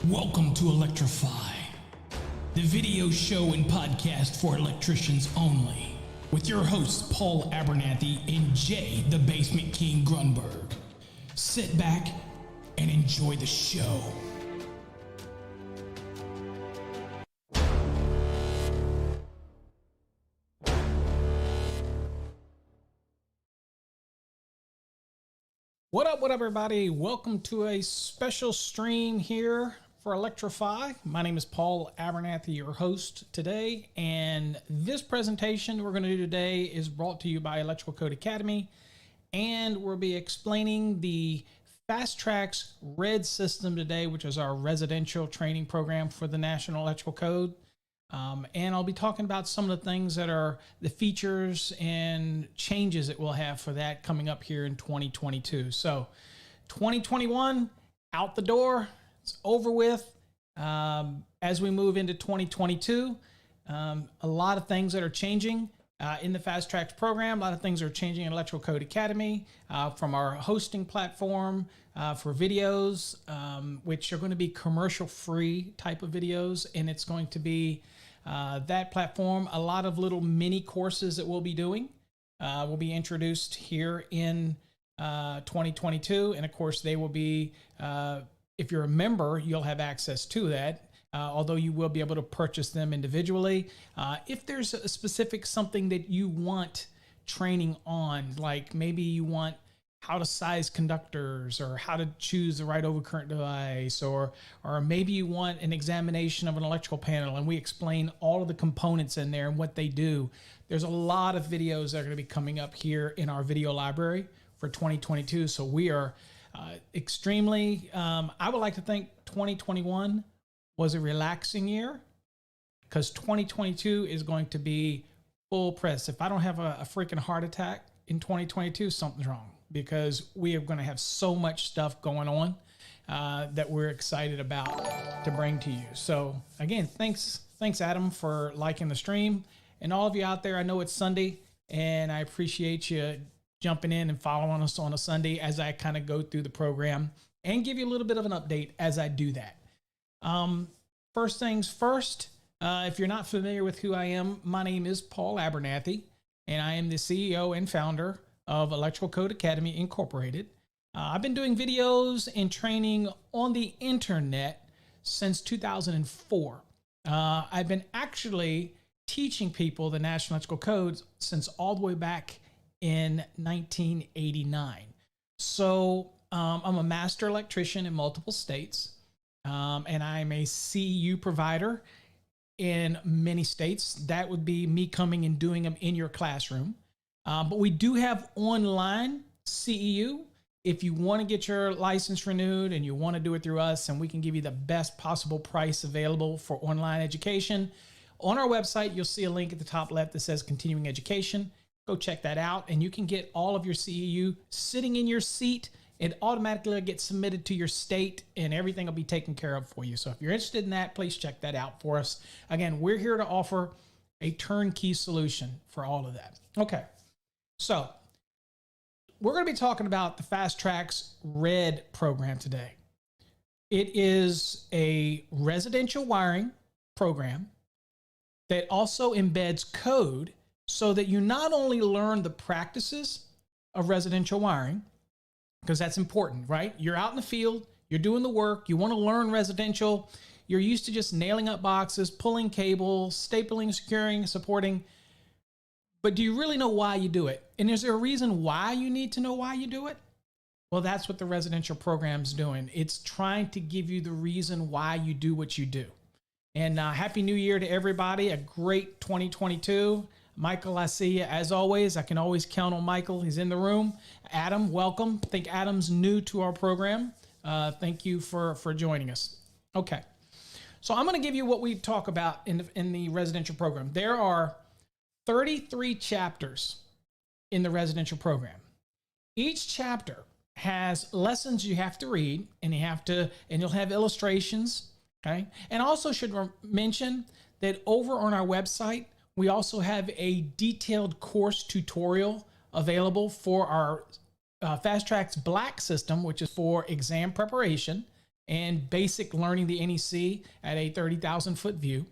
Welcome to Electrify, the video show and podcast for electricians only, with your hosts Paul Abernathy and Jay the Basement King Grunberg. Sit back and enjoy the show. What up, everybody? Welcome to a special stream here for Electrify. My name is Paul Abernathy, your host today, and this presentation we're going to do today is brought to you by Electrical Code Academy, and we'll be explaining the Fast Trax Red system today, which is our residential training program for the National Electrical Code. And I'll be talking about some of the things that are the features and changes that we'll have for that coming up here in 2022. So 2021 out the door, it's over with. As we move into 2022, a lot of things that are changing in the Fast Trax program. A lot of things are changing in Electrical Code Academy, from our hosting platform for videos, which are going to be commercial free type of videos. And it's going to be that platform. A lot of little mini courses that we'll be doing will be introduced here in 2022. And of course, they will be, if you're a member, you'll have access to that. Although you will be able to purchase them individually. If there's a specific something that you want training on, like maybe you want how to size conductors or how to choose the right overcurrent device, or maybe you want an examination of an electrical panel and we explain all of the components in there and what they do. There's a lot of videos that are going to be coming up here in our video library for 2022. So we are extremely, I would like to think 2021 was a relaxing year, because 2022 is going to be full press. If I don't have a freaking heart attack in 2022, something's wrong, because we are going to have so much stuff going on that we're excited about to bring to you. So again, thanks Adam for liking the stream, and all of you out there. I know it's Sunday, and I appreciate you jumping in and following us on a Sunday as I kind of go through the program and give you a little bit of an update as I do that. First things first, if you're not familiar with who I am, my name is Paul Abernathy, and I am the CEO and founder of Electrical Code Academy Incorporated. I've been doing videos and training on the internet since 2004. I've been actually teaching people the National Electrical Codes since all the way back in 1989. So I'm a master electrician in multiple states. And I'm a CEU provider in many states. That would be me coming and doing them in your classroom. But we do have online CEU. If you want to get your license renewed and you want to do it through us, and we can give you the best possible price available for online education. On our website, you'll see a link at the top left that says continuing education. Go check that out, and you can get all of your CEU sitting in your seat. It automatically gets submitted to your state, and everything will be taken care of for you. So if you're interested in that, please check that out for us. Again, we're here to offer a turnkey solution for all of that. Okay, so we're going to be talking about the Fast Trax Red program today. It is a residential wiring program that also embeds code so that you not only learn the practices of residential wiring, because that's important, right? You're out in the field, you're doing the work, you want to learn residential, you're used to just nailing up boxes, pulling cables, stapling, securing, supporting, but do you really know why you do it? And is there a reason why you need to know why you do it? Well, that's what the residential program's doing. It's trying to give you the reason why you do what you do. And Happy New Year to everybody, a great 2022. Michael, I see you as always. I can always count on Michael. He's in the room. Adam, welcome. I think Adam's new to our program. Thank you for joining us. Okay. So I'm going to give you what we talk about in the residential program. There are 33 chapters in the residential program. Each chapter has lessons you have to read, and you'll have illustrations. Okay. And also should mention that over on our website, we also have a detailed course tutorial available for our Fast Trax Black system, which is for exam preparation. and basic learning the NEC at a 30,000 foot view.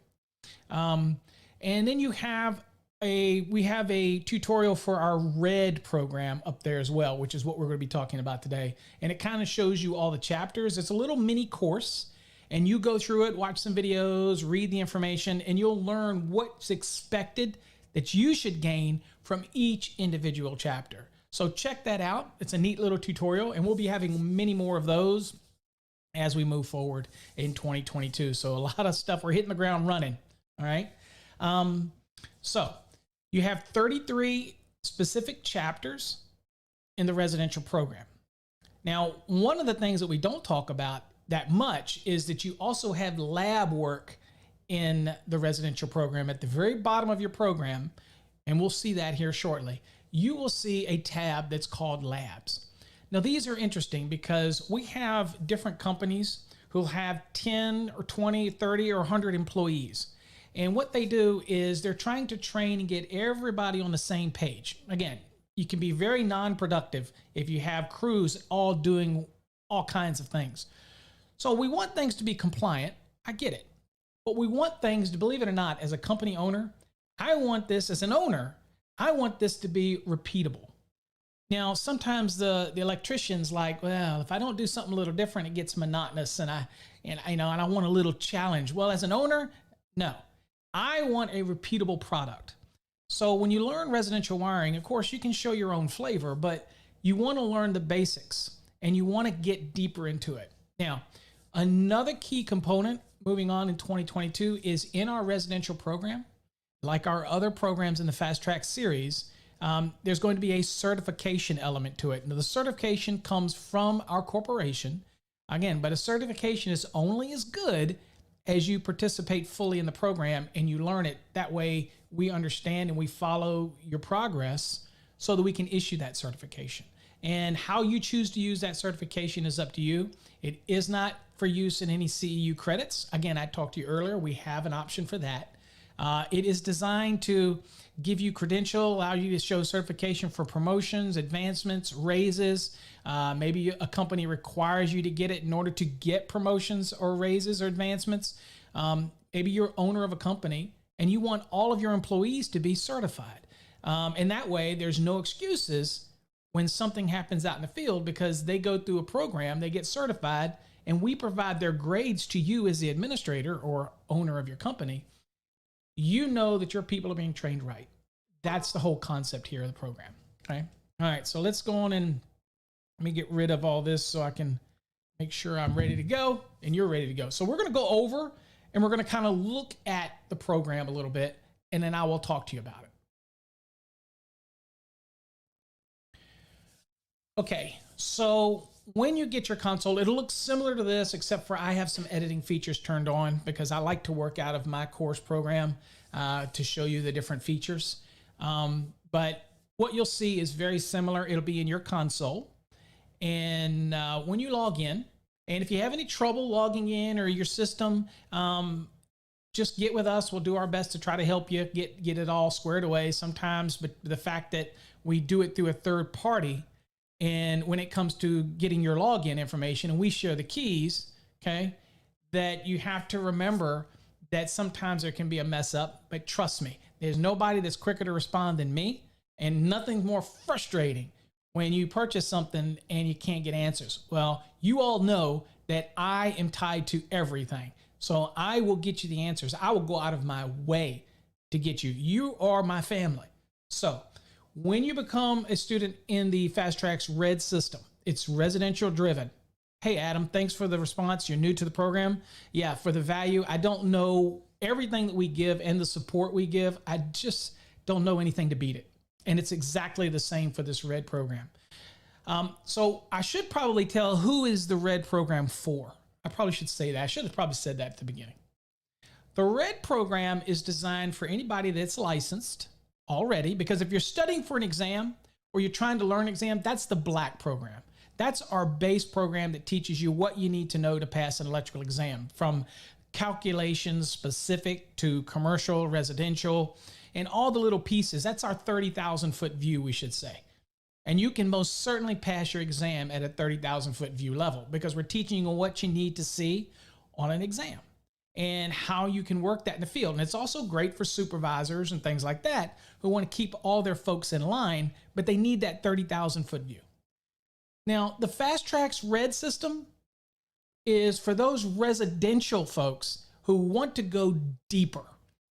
And then we have a tutorial for our red program up there as well, which is what we're going to be talking about today. And it kind of shows you all the chapters. It's a little mini course, and you go through it, watch some videos, read the information, and you'll learn what's expected that you should gain from each individual chapter. So check that out. It's a neat little tutorial, and we'll be having many more of those as we move forward in 2022. So a lot of stuff, we're hitting the ground running. All right. So you have 33 specific chapters in the residential program. Now, one of the things that we don't talk about that much is that you also have lab work in the residential program at the very bottom of your program. And we'll see that here shortly. You will see a tab that's called labs. Now, these are interesting because we have different companies who'll have 10 or 20, 30 or 100 employees. And what they do is they're trying to train and get everybody on the same page. Again, you can be very non-productive if you have crews all doing all kinds of things. So we want things to be compliant. I get it. But we want things to, believe it or not, as a company owner, I want this as an owner, I want this to be repeatable. Now, sometimes the electrician's like, well, if I don't do something a little different, it gets monotonous and I want a little challenge. Well, as an owner, no. I want a repeatable product. So when you learn residential wiring, of course, you can show your own flavor, but you want to learn the basics and you want to get deeper into it. Now, another key component moving on in 2022 is in our residential program, like our other programs in the Fast Track series, there's going to be a certification element to it. Now, the certification comes from our corporation. Again, but a certification is only as good as you participate fully in the program and you learn it. That way we understand and we follow your progress so that we can issue that certification. And how you choose to use that certification is up to you. It is not for use in any CEU credits. Again, I talked to you earlier. We have an option for that. It is designed to give you credential, allow you to show certification for promotions, advancements, raises. Maybe a company requires you to get it in order to get promotions or raises or advancements. Maybe you're owner of a company and you want all of your employees to be certified. And that way there's no excuses when something happens out in the field because they go through a program, they get certified, and we provide their grades to you as the administrator or owner of your company. You know that your people are being trained right. That's the whole concept here of the program. Okay. All right. So let's go on and let me get rid of all this so I can make sure I'm ready to go and you're ready to go. So we're going to go over and we're going to kind of look at the program a little bit, and then I will talk to you about it. Okay. So when you get your console, it'll look similar to this, except for I have some editing features turned on because I like to work out of my course program to show you the different features. But what you'll see is very similar. It'll be in your console. And when you log in, and if you have any trouble logging in or your system, just get with us. We'll do our best to try to help you get it all squared away sometimes. But the fact that we do it through a third party, and when it comes to getting your login information and we share the keys, okay, that you have to remember that sometimes there can be a mess up, but trust me, there's nobody that's quicker to respond than me, and nothing more frustrating when you purchase something and you can't get answers. Well, you all know that I am tied to everything. So I will get you the answers. I will go out of my way to get you. You are my family. So when you become a student in the Fast Track's red system, it's residential driven. Hey, Adam, thanks for the response. You're new to the program. Yeah, for the value, I don't know everything that we give and the support we give. I just don't know anything to beat it. And it's exactly the same for this red program. So I should probably tell who is the red program for. I probably should say that. I should have probably said that at the beginning. The red program is designed for anybody that's licensed already, because if you're studying for an exam or you're trying to learn an exam, that's the black program. That's our base program that teaches you what you need to know to pass an electrical exam, from calculations specific to commercial, residential, and all the little pieces. That's our 30,000 foot view, we should say. And you can most certainly pass your exam at a 30,000 foot view level because we're teaching you what you need to see on an exam and how you can work that in the field. And it's also great for supervisors and things like that who want to keep all their folks in line, but they need that 30,000 foot view. Now, the Fast Trax Red system is for those residential folks who want to go deeper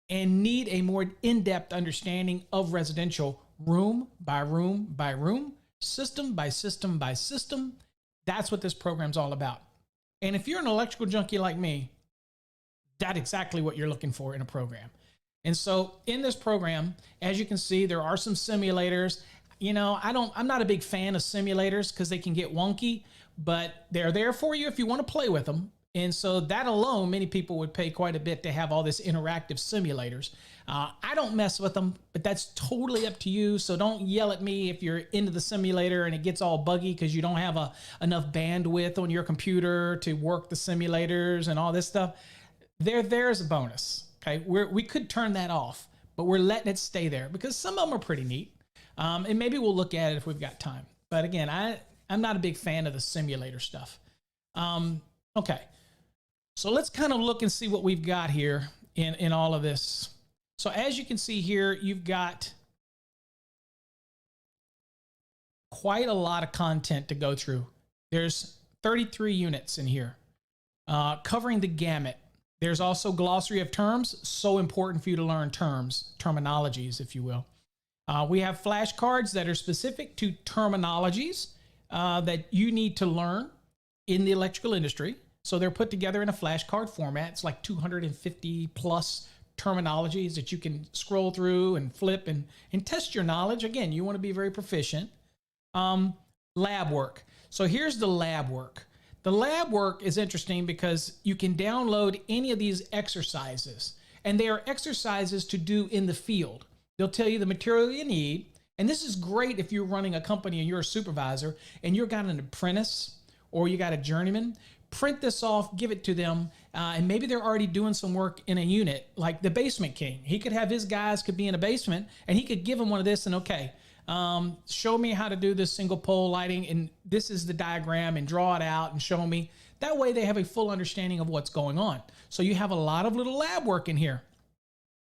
and need a more in-depth understanding of residential room by room by room, system by system by system. That's what this program's all about. And if you're an electrical junkie like me, that's exactly what you're looking for in a program. And so in this program, as you can see, there are some simulators. You know, I'm not a big fan of simulators because they can get wonky, but they're there for you if you want to play with them. And so that alone, many people would pay quite a bit to have all this interactive simulators. I don't mess with them, but that's totally up to you. So don't yell at me if you're into the simulator and it gets all buggy because you don't have enough bandwidth on your computer to work the simulators and all this stuff. They're there as a bonus. Okay, we could turn that off, but we're letting it stay there because some of them are pretty neat. And maybe we'll look at it if we've got time. But again, I'm not a big fan of the simulator stuff. Okay, so let's kind of look and see what we've got here in all of this. So as you can see here, you've got quite a lot of content to go through. There's 33 units in here, covering the gamut. There's also Glossary of Terms, so important for you to learn terms, terminologies, if you will. We have flashcards that are specific to terminologies that you need to learn in the electrical industry. So they're put together in a flashcard format. It's like 250 plus terminologies that you can scroll through and flip and test your knowledge. Again, you want to be very proficient. Lab work. So here's the lab work. The lab work is interesting because you can download any of these exercises, and they are exercises to do in the field. They'll tell you the material you need. And this is great if you're running a company and you're a supervisor and you've got an apprentice or you got a journeyman. Print this off, give it to them, and maybe they're already doing some work in a unit, like the basement king. He could have his guys could be in a basement, and he could give them one of this and, okay, show me how to do this single pole lighting, and this is the diagram, and draw it out and show me. That way they have a full understanding of what's going on. So you have a lot of little lab work in here.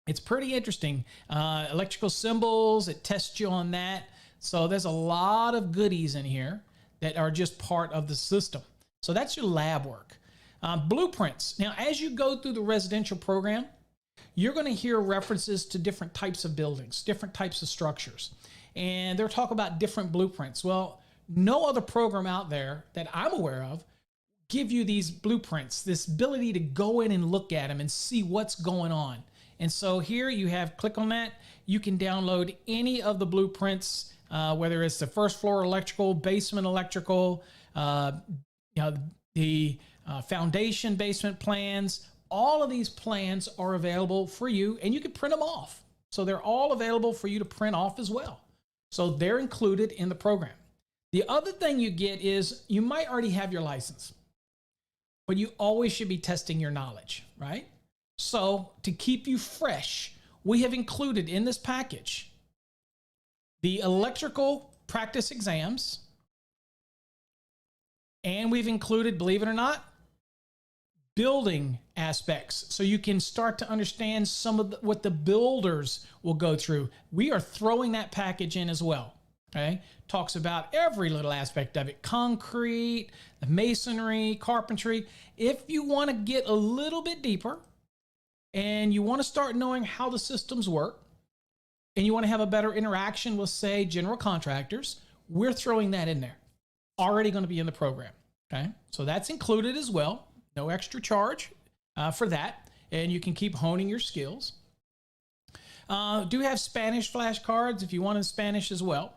It's pretty interesting. Electrical symbols, it tests you on that. So there's a lot of goodies in here that are just part of the system. So that's your lab work. Blueprints. Now, as you go through the residential program, you're going to hear references to different types of buildings, different types of structures. And they'll talk about different blueprints. Well, no other program out there that I'm aware of give you these blueprints, this ability to go in and look at them and see what's going on. And so here you have, click on that. You can download any of the blueprints, whether it's the first floor electrical, basement electrical, the foundation basement plans. All of these plans are available for you, and you can print them off. So they're all available for you to print off as well. So they're included in the program. The other thing you get is you might already have your license, but you always should be testing your knowledge, right? So to keep you fresh, we have included in this package the electrical practice exams, and we've included, believe it or not, building aspects. So you can start to understand some of what the builders will go through. We are throwing that package in as well. Okay. Talks about every little aspect of it. Concrete, the masonry, carpentry. If you want to get a little bit deeper and you want to start knowing how the systems work and you want to have a better interaction with, say, general contractors, we're throwing that in there. Already going to be in the program. Okay. So that's included as well. No extra charge for that. And you can keep honing your skills. Do have Spanish flashcards if you want in Spanish as well.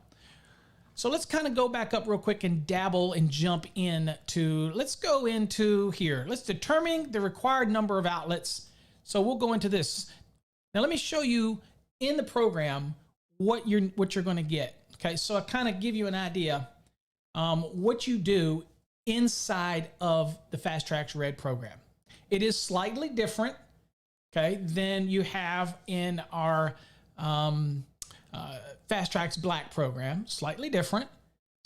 So let's kind of go back up real quick and dabble and jump into, let's go into here. Let's determine the required number of outlets. So we'll go into this. Now let me show you in the program what you're going to get. Okay, so I kind of give you an idea what you do inside of the Fast Trax Red program. It is slightly different, okay, than you have in our Fast Trax Black program. Slightly different.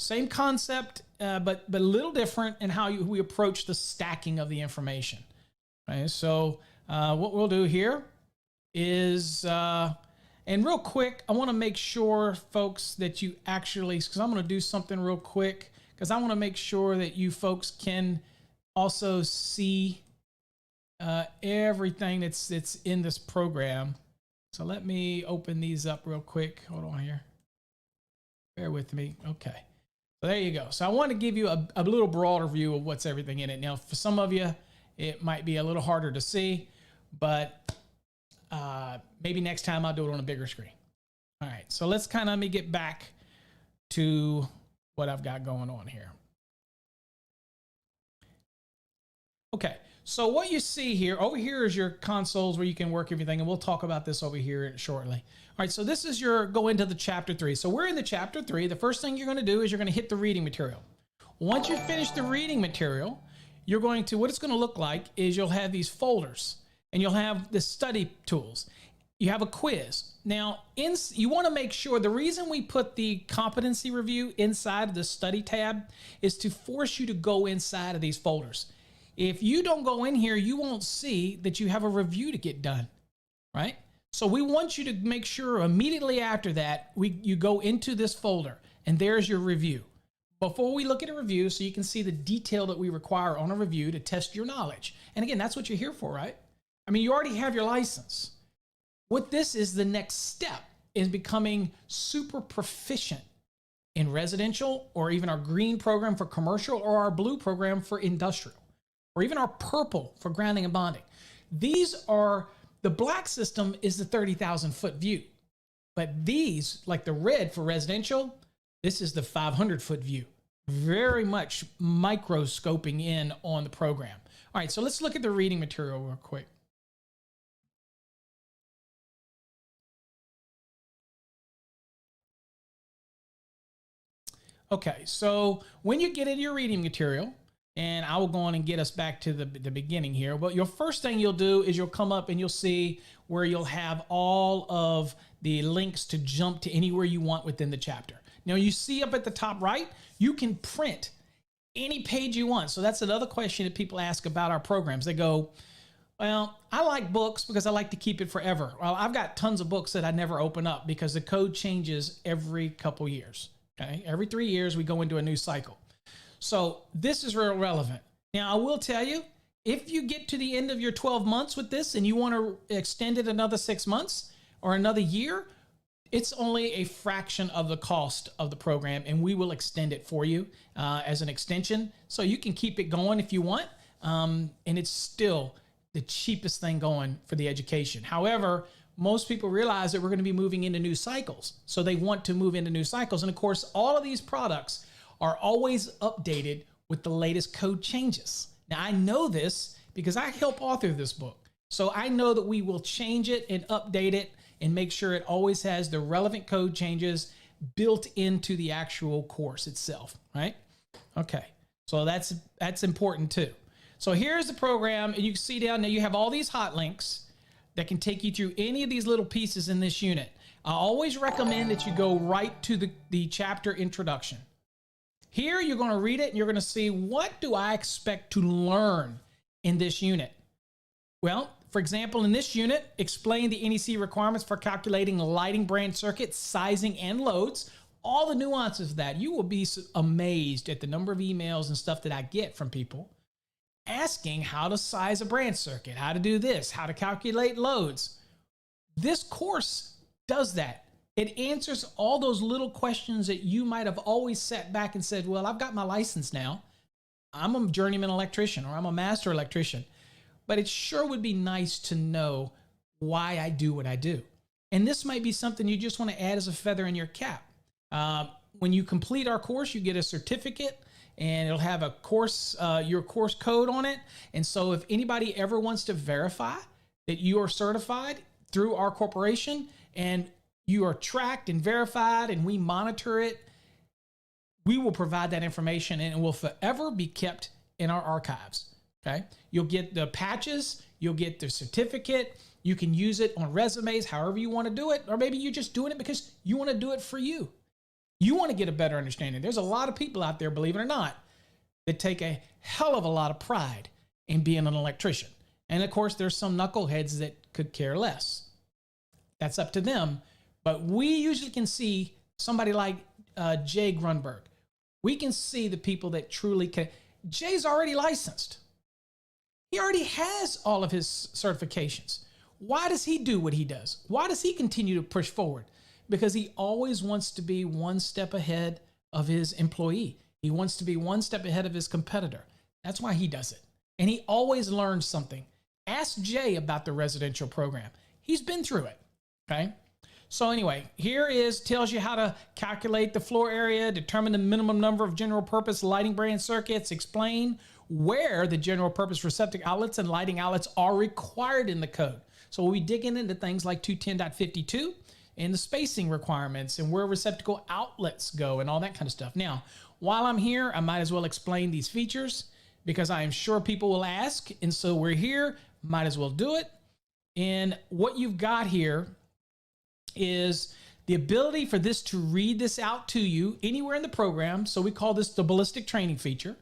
Same concept, but a little different in how we approach the stacking of the information. Okay, so what we'll do here is, and real quick, I want to make sure, folks, that you actually, because I'm going to do something real quick, because I want to make sure that you folks can also see everything that's in this program. So let me open these up real quick. Hold on here. Bear with me. Okay. So there you go. So I want to give you a little broader view of what's everything in it. Now, for some of you, it might be a little harder to see, but maybe next time I'll do it on a bigger screen. All right. So let's let me get back to what I've got going on here. Okay. So what you see here, over here is your consoles where you can work everything, and we'll talk about this over here shortly. All right, so this is go into the chapter 3. So we're in the chapter 3. The first thing you're going to do is you're going to hit the reading material. Once you finish the reading material, you're going to, what it's going to look like is you'll have these folders, and you'll have the study tools. You have a quiz. Now, you want to make sure, the reason we put the competency review inside of the study tab is to force you to go inside of these folders. If you don't go in here, you won't see that you have a review to get done, right? So we want you to make sure immediately after that, you go into this folder, and there's your review. Before we look at a review, so you can see the detail that we require on a review to test your knowledge. And again, that's what you're here for, right? I mean, you already have your license. What this is, the next step is becoming super proficient in residential, or even our green program for commercial, or our blue program for industrial, or even our purple for grounding and bonding. These are, the black system is the 30,000 foot view, but these, like the red for residential, this is the 500 foot view. Very much microscoping in on the program. All right, so let's look at the reading material real quick. Okay, so when you get into your reading material, and I will go on and get us back to the beginning here. But your first thing you'll do is you'll come up and you'll see where you'll have all of the links to jump to anywhere you want within the chapter. Now you see up at the top right, you can print any page you want. So that's another question that people ask about our programs. They go, well, I like books because I like to keep it forever. Well, I've got tons of books that I never open up because the code changes every couple years. Okay, every 3 years we go into a new cycle. So this is real relevant. Now, I will tell you, if you get to the end of your 12 months with this and you want to extend it another 6 months or another year, it's only a fraction of the cost of the program, and we will extend it for you as an extension. So you can keep it going if you want, and it's still the cheapest thing going for the education. However, most people realize that we're going to be moving into new cycles. So they want to move into new cycles. And of course, all of these products are always updated with the latest code changes. Now, I know this because I help author this book. So I know that we will change it and update it and make sure it always has the relevant code changes built into the actual course itself, right? Okay, so that's important too. So here's the program, and you can see down there, you have all these hot links that can take you through any of these little pieces in this unit. I always recommend that you go right to the chapter introduction. Here, you're going to read it and you're going to see, what do I expect to learn in this unit? Well, for example, in this unit, explain the NEC requirements for calculating lighting branch circuit, sizing, and loads. All the nuances of that. You will be amazed at the number of emails and stuff that I get from people asking how to size a branch circuit, how to do this, how to calculate loads. This course does that. It answers all those little questions that you might have always sat back and said, well, I've got my license now. I'm a journeyman electrician, or I'm a master electrician. But it sure would be nice to know why I do what I do. And this might be something you just want to add as a feather in your cap. When you complete our course, you get a certificate, and it'll have a course, your course code on it. And so if anybody ever wants to verify that you are certified through our corporation and you are tracked and verified and we monitor it, we will provide that information, and it will forever be kept in our archives. Okay. You'll get the patches, you'll get the certificate. You can use it on resumes, however you want to do it. Or maybe you're just doing it because you want to do it for you. You want to get a better understanding. There's a lot of people out there, believe it or not, that take a hell of a lot of pride in being an electrician. And of course, there's some knuckleheads that could care less. That's up to them. But we usually can see somebody like Jay Grunberg. We can see the people that truly can. Jay's already licensed. He already has all of his certifications. Why does he do what he does? Why does he continue to push forward? Because he always wants to be one step ahead of his employee. He wants to be one step ahead of his competitor. That's why he does it. And he always learns something. Ask Jay about the residential program. He's been through it, okay? So anyway, tells you how to calculate the floor area, determine the minimum number of general purpose lighting brand circuits, explain where the general purpose receptacle outlets and lighting outlets are required in the code. So we'll be digging into things like 210.52 and the spacing requirements and where receptacle outlets go and all that kind of stuff. Now, while I'm here, I might as well explain these features because I am sure people will ask. And so we're here, might as well do it. And what you've got here is the ability for this to read this out to you anywhere in the program. So we call this the ballistic training feature.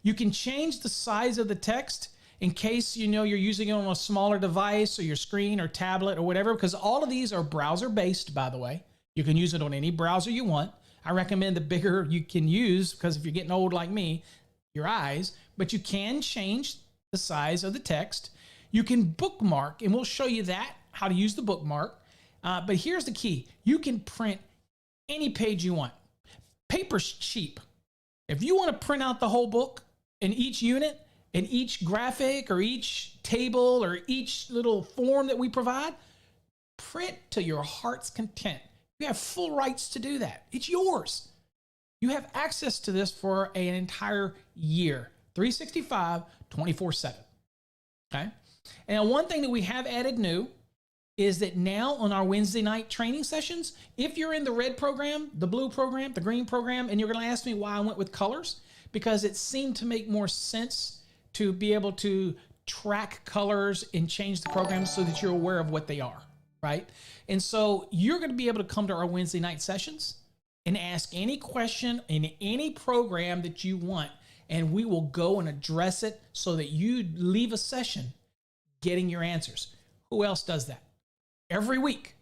You can change the size of the text in case you're using it on a smaller device or your screen or tablet or whatever, because all of these are browser based, by the way. You can use it on any browser you want. I recommend the bigger you can use because if you're getting old like me, your eyes, but you can change the size of the text. You can bookmark, and we'll show you that, how to use the bookmark. But here's the key. You can print any page you want. Paper's cheap. If you want to print out the whole book in each unit and each graphic or each table or each little form that we provide, print to your heart's content. You have full rights to do that. It's yours. You have access to this for an entire year, 365, 24/7. Okay? And one thing that we have added new is that now on our Wednesday night training sessions, if you're in the red program, the blue program, the green program, and you're going to ask me why I went with colors, because it seemed to make more sense to be able to track colors and change the program so that you're aware of what they are, right? And so you're going to be able to come to our Wednesday night sessions and ask any question in any program that you want, and we will go and address it so that you leave a session getting your answers. Who else does that? Every week,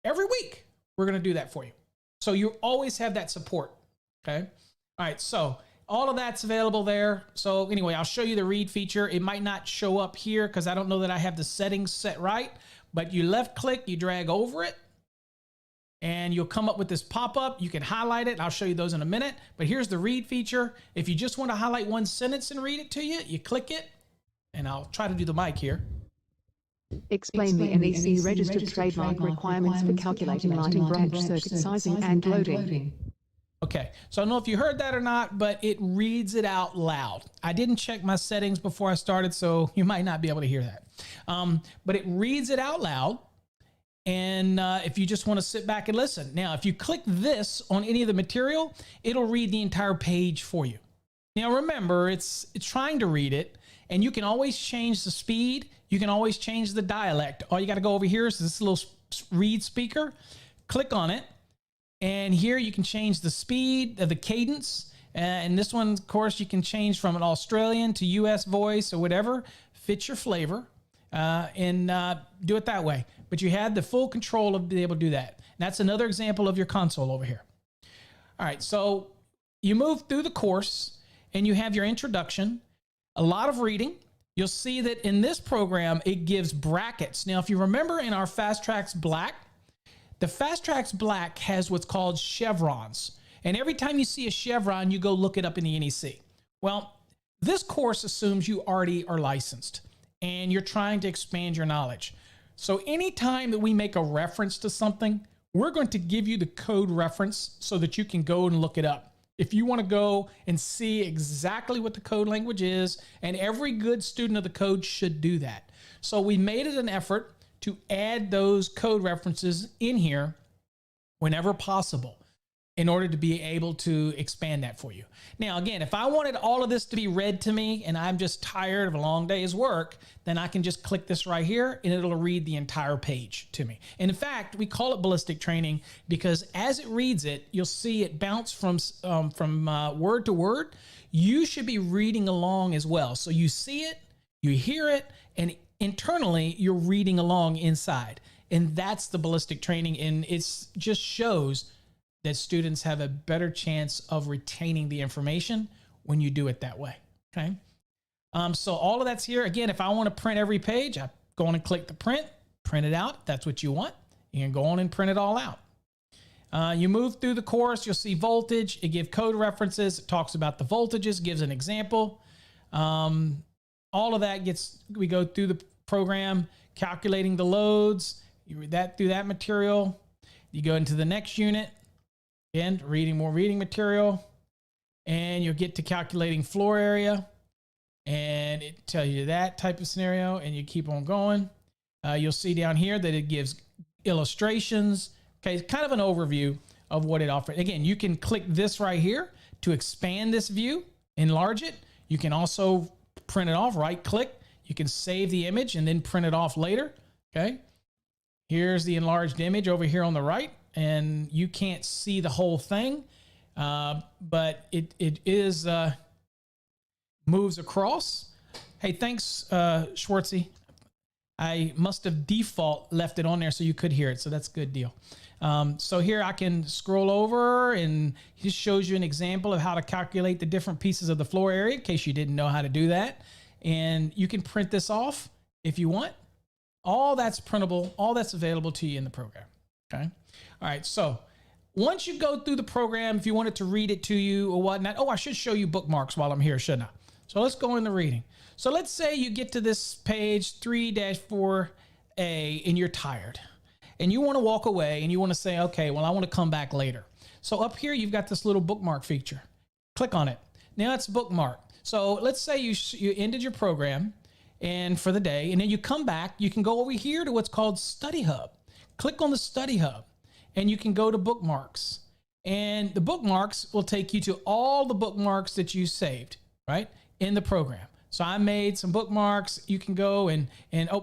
we're going to do that for you. So you always have that support. Okay. All right. So all of that's available there. So anyway, I'll show you the read feature. It might not show up here because I don't know that I have the settings set right, but you left click, you drag over it, and you'll come up with this pop-up. You can highlight it. I'll show you those in a minute, but here's the read feature. If you just want to highlight one sentence and read it to you, you click it, and I'll try to do the mic here. Explain the NEC registered trademark requirements for calculating lighting branch circuit sizing and loading. Okay, so I don't know if you heard that or not, but it reads it out loud. I didn't check my settings before I started, so you might not be able to hear that. But it reads it out loud, and if you just want to sit back and listen. Now, if you click this on any of the material, it'll read the entire page for you. Now, remember, it's trying to read it, and you can always change the speed. You can always change the dialect. All you got to go over here is this little read speaker. Click on it. And here you can change the speed of the cadence. And this one, of course, you can change from an Australian to US voice or whatever. Fit your flavor and do it that way. But you had the full control of being able to do that. And that's another example of your console over here. All right, so you move through the course and you have your introduction, a lot of reading. You'll see that in this program, it gives brackets. Now, if you remember in our Fast Trax Black, the Fast Trax Black has what's called chevrons. And every time you see a chevron, you go look it up in the NEC. Well, this course assumes you already are licensed and you're trying to expand your knowledge. So anytime that we make a reference to something, we're going to give you the code reference so that you can go and look it up. If you want to go and see exactly what the code language is, and every good student of the code should do that. So we made it an effort to add those code references in here whenever possible. in order to be able to expand that for you. Now, again, if I wanted all of this to be read to me and I'm just tired of a long day's work, then I can just click this right here and it'll read the entire page to me. And in fact, we call it ballistic training because as it reads it, you'll see it bounce from word to word. You should be reading along as well. So you see it, you hear it, and internally you're reading along inside. And that's the ballistic training. And it just shows that students have a better chance of retaining the information when you do it that way, okay? So all of that's here. Again, if I want to print every page, I go on and click the print it out. If that's what you want. You can go on and print it all out. You move through the course, you'll see voltage. It gives code references. It talks about the voltages, gives an example. All of that we go through the program, calculating the loads. You read that through that material. You go into the next unit. Again, more reading material, and you'll get to calculating floor area, and it tells you that type of scenario, and you keep on going. You'll see down here that it gives illustrations. Okay, it's kind of an overview of what it offers. Again, you can click this right here to expand this view, enlarge it. You can also print it off, right click. You can save the image and then print it off later, okay? Here's the enlarged image over here on the right. And you can't see the whole thing, but it is moves across. Hey, thanks, Schwartzy. I must have default left it on there so you could hear it, so that's a good deal. So here I can scroll over, and it just shows you an example of how to calculate the different pieces of the floor area in case you didn't know how to do that. And you can print this off if you want. All that's printable, all that's available to you in the program, okay? All right, so once you go through the program, if you wanted to read it to you or whatnot, I should show you bookmarks while I'm here, shouldn't I? So let's go into reading. So let's say you get to this page 3-4A and you're tired and you want to walk away and you want to say, okay, well, I want to come back later. So up here, you've got this little bookmark feature. Click on it. Now it's bookmark. So let's say you ended your program and for the day, and then you come back, you can go over here to what's called Study Hub. Click on the Study Hub. And you can go to bookmarks, and the bookmarks will take you to all the bookmarks that you saved, right, in the program. So I made some bookmarks. You can go and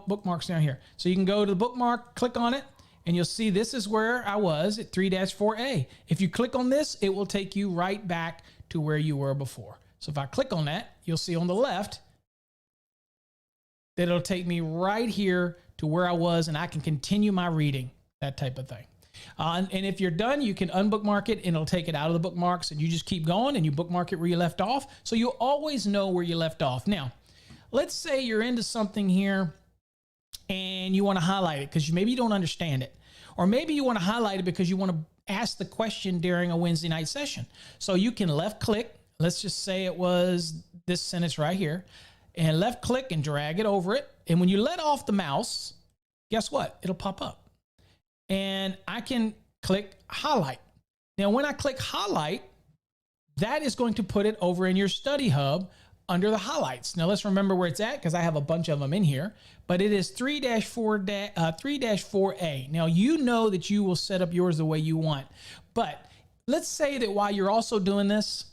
bookmarks down here. So you can go to the bookmark, click on it, and you'll see this is where I was at 3-4A. If you click on this, it will take you right back to where you were before. So if I click on that, you'll see on the left that it'll take me right here to where I was, and I can continue my reading, that type of thing. And if you're done, you can unbookmark it and it'll take it out of the bookmarks, and you just keep going and you bookmark it where you left off. So you always know where you left off. Now, let's say you're into something here and you want to highlight it because maybe you don't understand it. Or maybe you want to highlight it because you want to ask the question during a Wednesday night session. So you can left click. Let's just say it was this sentence right here, and left click and drag it over it. And when you let off the mouse, guess what? It'll pop up. And I can click highlight. Now, when I click highlight, that is going to put it over in your study hub under the highlights. Now, let's remember where it's at because I have a bunch of them in here, but it is 3-4A. Now, you know that you will set up yours the way you want, but let's say that while you're also doing this,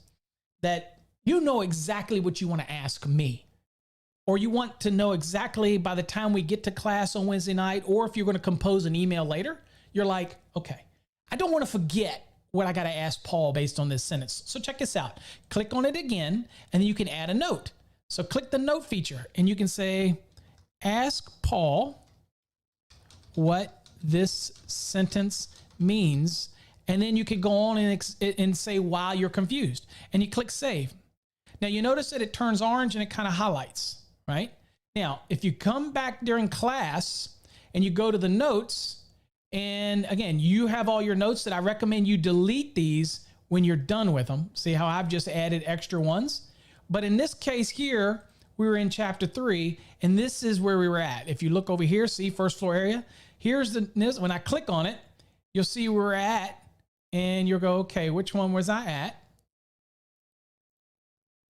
that you know exactly what you want to ask me. Or you want to know exactly by the time we get to class on Wednesday night, or if you're going to compose an email later, you're like, okay, I don't want to forget what I got to ask Paul based on this sentence. So check this out. Click on it again, and then you can add a note. So click the note feature, and you can say, ask Paul what this sentence means. And then you can go on and say why you're confused. And you click save. Now you notice that it turns orange and it kind of highlights. Right? Now, if you come back during class and you go to the notes, and again, you have all your notes that I recommend you delete these when you're done with them. See how I've just added extra ones? But in this case here, we were in chapter 3, and this is where we were at. If you look over here, see first floor area, here's when I click on it, you'll see where we're at, and you'll go, okay, which one was I at?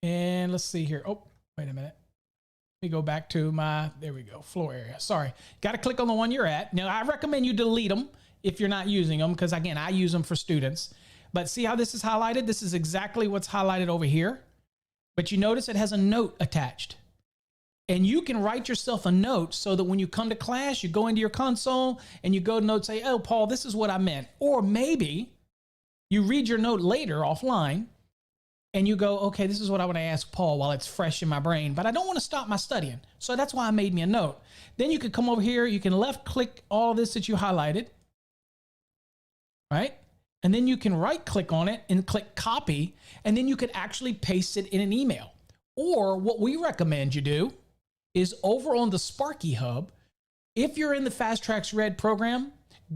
And let's see here. Oh, wait a minute. Let me go back to there we go, floor area. Sorry, got to click on the one you're at. Now, I recommend you delete them if you're not using them because, again, I use them for students. But see how this is highlighted? This is exactly what's highlighted over here. But you notice it has a note attached. And you can write yourself a note so that when you come to class, you go into your console and you go to note, say, oh, Paul, this is what I meant. Or maybe you read your note later offline and you go, okay, this is what I want to ask Paul while it's fresh in my brain, but I don't want to stop my studying. So that's why I made me a note. Then you could come over here. You can left click all this that you highlighted, right? And then you can right click on it and click copy. And then you could actually paste it in an email. Or what we recommend you do is over on the Sparky Hub, if you're in the Fast Trax Red program,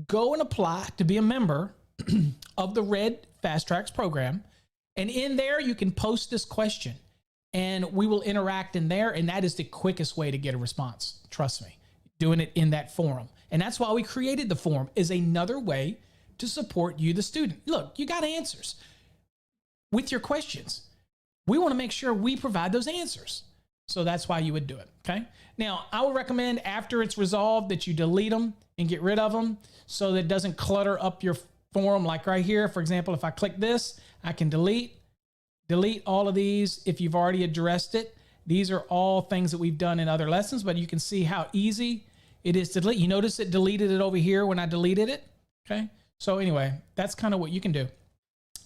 go and apply to be a member of the Red Fast Trax program. And in there, you can post this question and we will interact in there. And that is the quickest way to get a response. Trust me, doing it in that forum. And that's why we created the forum, is another way to support you, the student. Look, you got answers with your questions. We want to make sure we provide those answers. So that's why you would do it, okay? Now, I would recommend after it's resolved that you delete them and get rid of them so that it doesn't clutter up your forum. Like right here, for example, if I click this, I can delete all of these if you've already addressed it. These are all things that we've done in other lessons, but you can see how easy it is to delete. You notice it deleted it over here when I deleted it, okay? So anyway, that's kind of what you can do.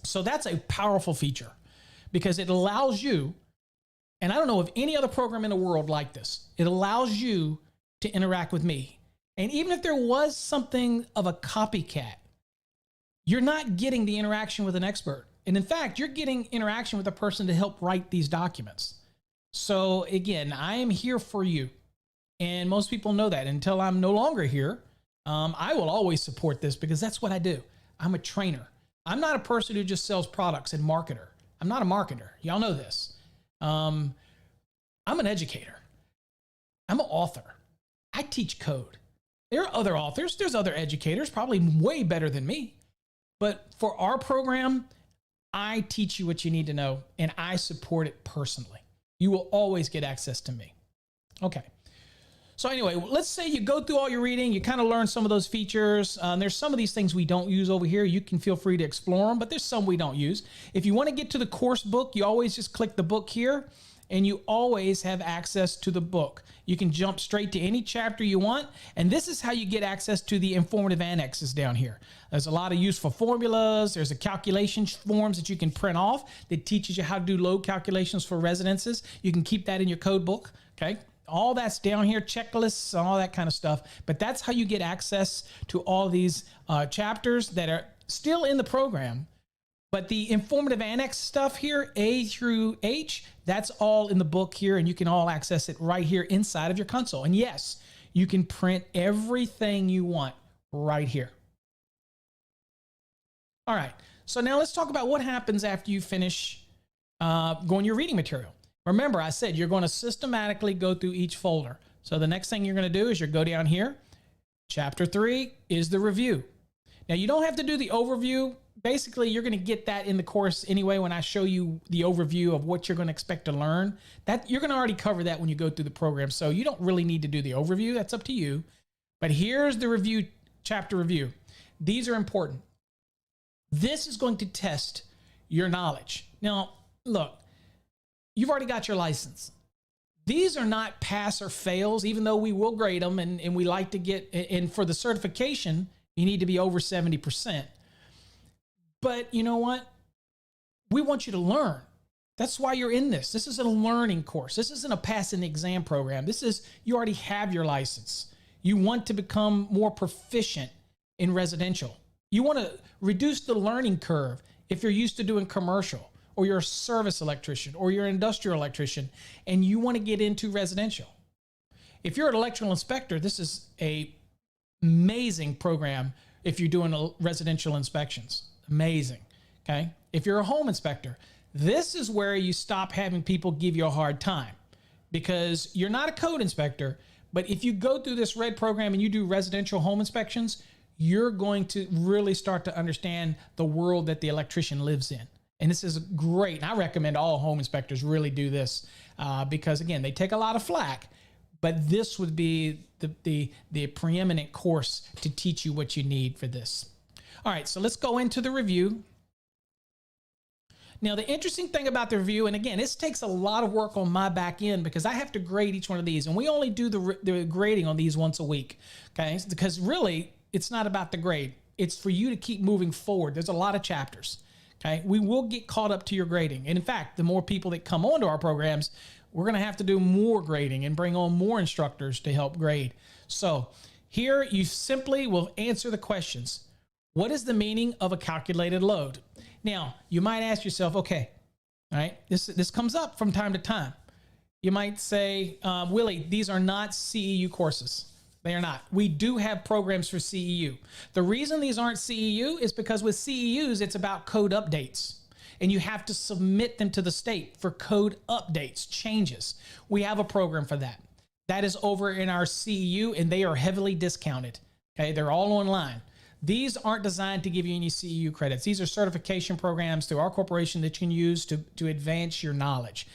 So that's a powerful feature because it allows you, and I don't know of any other program in the world like this. It allows you to interact with me. And even if there was something of a copycat, you're not getting the interaction with an expert. And in fact, you're getting interaction with a person to help write these documents. So again, I am here for you. And most people know that. Until I'm no longer here, I will always support this because that's what I do. I'm a trainer. I'm not a person who just sells products and marketer. I'm not a marketer. Y'all know this. I'm an educator. I'm an author. I teach code. There are other authors. There's other educators, probably way better than me. But for our program, I teach you what you need to know, and I support it personally. You will always get access to me. Okay. So anyway, let's say you go through all your reading, you kind of learn some of those features. There's some of these things we don't use over here. You can feel free to explore them, but there's some we don't use. If you want to get to the course book, you always just click the book here, and you always have access to the book. You can jump straight to any chapter you want, and this is how you get access to the informative annexes down here. There's a lot of useful formulas. There's a calculation forms that you can print off that teaches you how to do load calculations for residences. You can keep that in your code book, okay? All that's down here, checklists, and all that kind of stuff. But that's how you get access to all these chapters that are still in the program. But the informative annex stuff here, A through H, that's all in the book here, and you can all access it right here inside of your console. And yes, you can print everything you want right here. All right, so now let's talk about what happens after you finish going your reading material. Remember, I said you're going to systematically go through each folder. So the next thing you're going to do is you go down here. Chapter 3 is the review. Now, you don't have to do the overview. Basically, you're going to get that in the course anyway when I show you the overview of what you're going to expect to learn. That you're going to already cover that when you go through the program. So you don't really need to do the overview. That's up to you. But here's the review, chapter review. These are important. This is going to test your knowledge. Now, look. You've already got your license. These are not pass or fails, even though we will grade them and we like to get, and for the certification, you need to be over 70%. But you know what? We want you to learn. That's why you're in this. This is a learning course. This isn't a passing the exam program. This is, you already have your license. You want to become more proficient in residential. You want to reduce the learning curve if you're used to doing commercial, or you're a service electrician, or you're an industrial electrician, and you want to get into residential. If you're an electrical inspector, this is a amazing program if you're doing residential inspections. Amazing, okay? If you're a home inspector, this is where you stop having people give you a hard time because you're not a code inspector, but if you go through this RED program and you do residential home inspections, you're going to really start to understand the world that the electrician lives in. And this is great. And I recommend all home inspectors really do this because, again, they take a lot of flack, but this would be the preeminent course to teach you what you need for this. All right, so let's go into the review. Now, the interesting thing about the review, and again, this takes a lot of work on my back end because I have to grade each one of these, and we only do the grading on these once a week, okay? Because really, it's not about the grade. It's for you to keep moving forward. There's a lot of chapters, okay? We will get caught up to your grading. And in fact, the more people that come onto our programs, we're going to have to do more grading and bring on more instructors to help grade. So here you simply will answer the questions. What is the meaning of a calculated load? Now, you might ask yourself, okay, all right, this comes up from time to time. You might say, Willie, these are not CEU courses. They are not. We do have programs for CEU. The reason these aren't CEU is because with CEUs, it's about code updates. And you have to submit them to the state for code updates, changes. We have a program for that. That is over in our CEU, and they are heavily discounted. Okay, they're all online. These aren't designed to give you any CEU credits. These are certification programs through our corporation that you can use to advance your knowledge.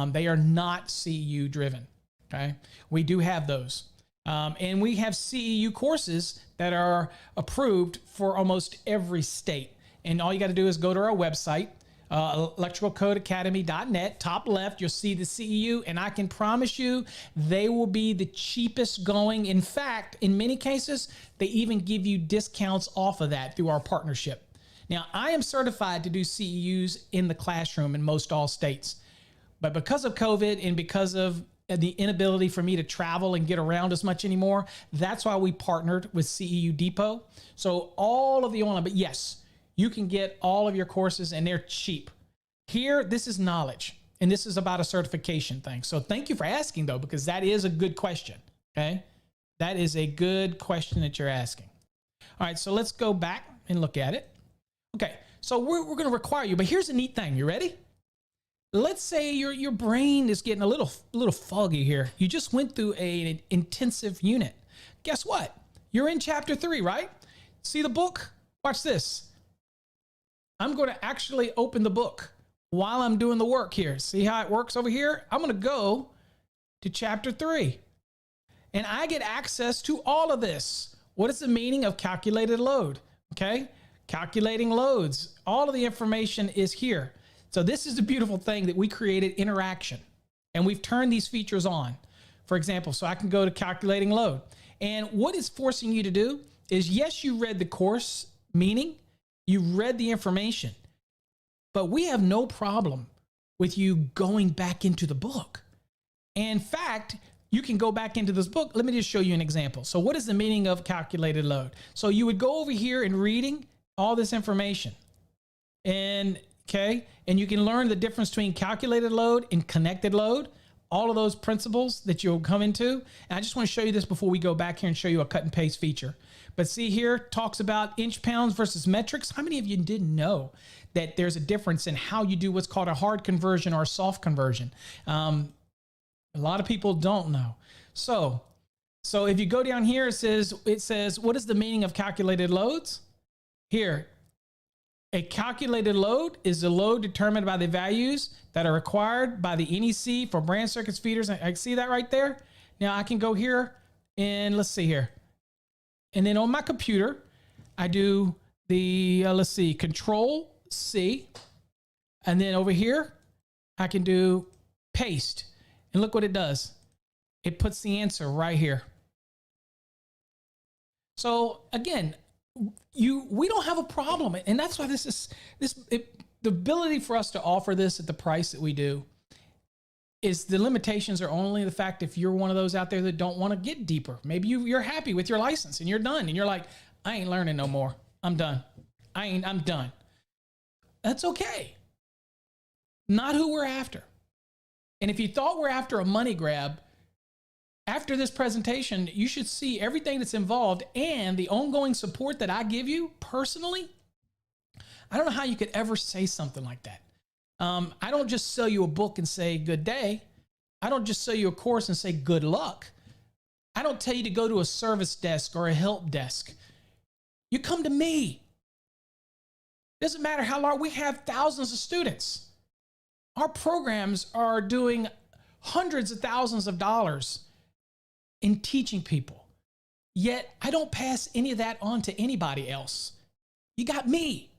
They are not CEU driven. Okay, we do have those. And we have CEU courses that are approved for almost every state. And all you got to do is go to our website, electricalcodeacademy.net. Top left, you'll see the CEU, and I can promise you they will be the cheapest going. In fact, in many cases, they even give you discounts off of that through our partnership. Now, I am certified to do CEUs in the classroom in most all states. But because of COVID and because of the inability for me to travel and get around as much anymore, that's why we partnered with CEU Depot. So all of the online, but yes, you can get all of your courses and they're cheap. Here, this is knowledge, and this is about a certification thing. So thank you for asking though, because that is a good question, okay? That is a good question that you're asking. All right, so let's go back and look at it. Okay, so we're gonna require you, but here's a neat thing, you ready? Let's say your brain is getting a little foggy here. You just went through an intensive unit. Guess what? You're in chapter 3, right? See the book? Watch this. I'm going to actually open the book while I'm doing the work here. See how it works over here? I'm going to go to chapter 3, and I get access to all of this. What is the meaning of calculated load? Okay, calculating loads. All of the information is here. So this is the beautiful thing that we created interaction, and we've turned these features on. For example, so I can go to calculating load, and what it's forcing you to do is, yes, you read the course meaning, you read the information, but we have no problem with you going back into the book. In fact, you can go back into this book. Let me just show you an example. So what is the meaning of calculated load? So you would go over here and reading all this information, and okay, and you can learn the difference between calculated load and connected load, all of those principles that you'll come into. And I just want to show you this before we go back here and show you a cut and paste feature. But see here, talks about inch pounds versus metrics. How many of you didn't know that there's a difference in how you do what's called a hard conversion or a soft conversion? A lot of people don't know. So if you go down here, it says, what is the meaning of calculated loads? Here, a calculated load is a load determined by the values that are required by the NEC for branch circuits, feeders. I see that right there. Now I can go here and let's see here. And then on my computer, I do the, let's see, Control C. And then over here, I can do paste. And look what it does. It puts the answer right here. So again, we don't have a problem. And that's why the ability for us to offer this at the price that we do is the limitations are only the fact if you're one of those out there that don't want to get deeper. Maybe you're happy with your license and you're done and you're like, I ain't learning no more. I'm done. I'm done. That's okay. Not who we're after. And if you thought we're after a money grab, after this presentation, you should see everything that's involved and the ongoing support that I give you personally. I don't know how you could ever say something like that. I don't just sell you a book and say good day. I don't just sell you a course and say good luck. I don't tell you to go to a service desk or a help desk. You come to me. Doesn't matter how long. We have thousands of students. Our programs are doing hundreds of thousands of dollars in teaching people. Yet I don't pass any of that on to anybody else. You got me.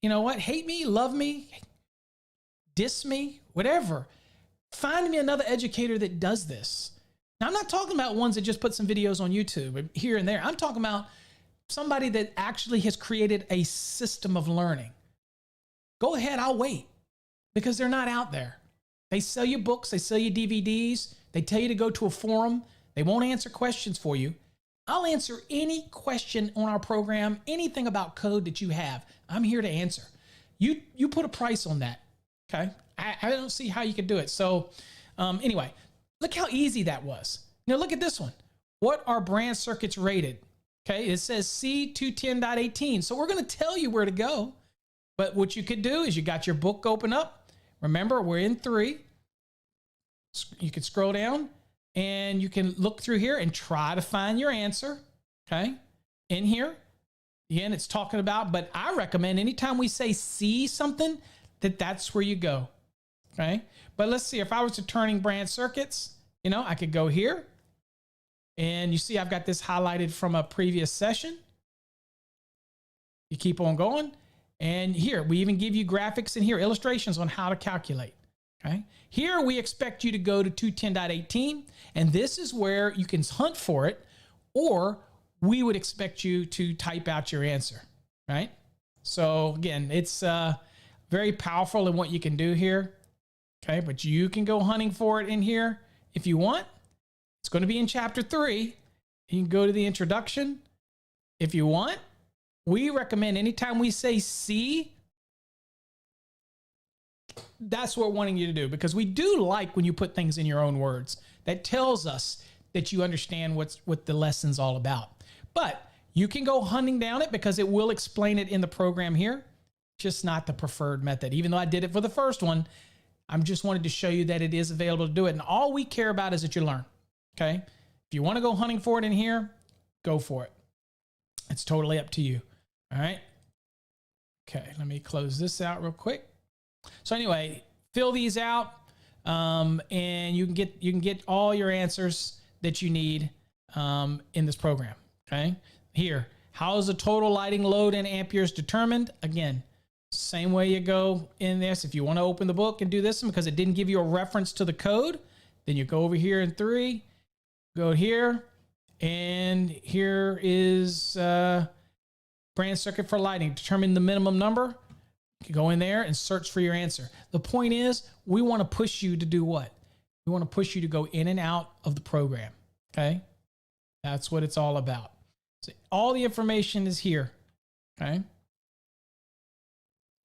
you know what? Hate me, love me, diss me, whatever. Find me another educator that does this. Now, I'm not talking about ones that just put some videos on YouTube here and there. I'm talking about somebody that actually has created a system of learning. Go ahead, I'll wait, because they're not out there. They sell you books, they sell you DVDs, they tell you to go to a forum. They won't answer questions for you. I'll answer any question on our program, anything about code that you have. I'm here to answer. You put a price on that, okay? I don't see how you could do it. So anyway, look how easy that was. Now look at this one. What are branch circuits rated? Okay, it says C210.18. So we're going to tell you where to go. But what you could do is you got your book open up. Remember, we're in 3. You can scroll down and you can look through here and try to find your answer. Okay, in here. Again, it's talking about, but I recommend anytime we say see something, that's where you go. Okay, but let's see, if I was to turning branch circuits, you know, I could go here and you see I've got this highlighted from a previous session. You keep on going, and here we even give you graphics in here, illustrations on how to calculate. Okay, here we expect you to go to 210.18, and this is where you can hunt for it, or we would expect you to type out your answer, right? So again, it's very powerful in what you can do here. Okay, but you can go hunting for it in here if you want. It's going to be in chapter 3. You can go to the introduction if you want. We recommend anytime we say see, that's what we're wanting you to do, because we do like when you put things in your own words. That tells us that you understand what the lesson's all about. But you can go hunting down it because it will explain it in the program here, just not the preferred method. Even though I did it for the first one, I'm just wanted to show you that it is available to do it. And all we care about is that you learn, okay? If you want to go hunting for it in here, go for it. It's totally up to you, all right? Okay, let me close this out real quick. So anyway, fill these out, and you can get all your answers that you need in this program, okay? Here, how is the total lighting load in amperes determined? Again, same way you go in this. If you want to open the book and do this one because it didn't give you a reference to the code, then you go over here in 3, go here, and here is branch circuit for lighting. Determine the minimum number. You go in there and search for your answer. The point is, we want to push you to do what? We want to push you to go in and out of the program, okay? That's what it's all about. So all the information is here, okay?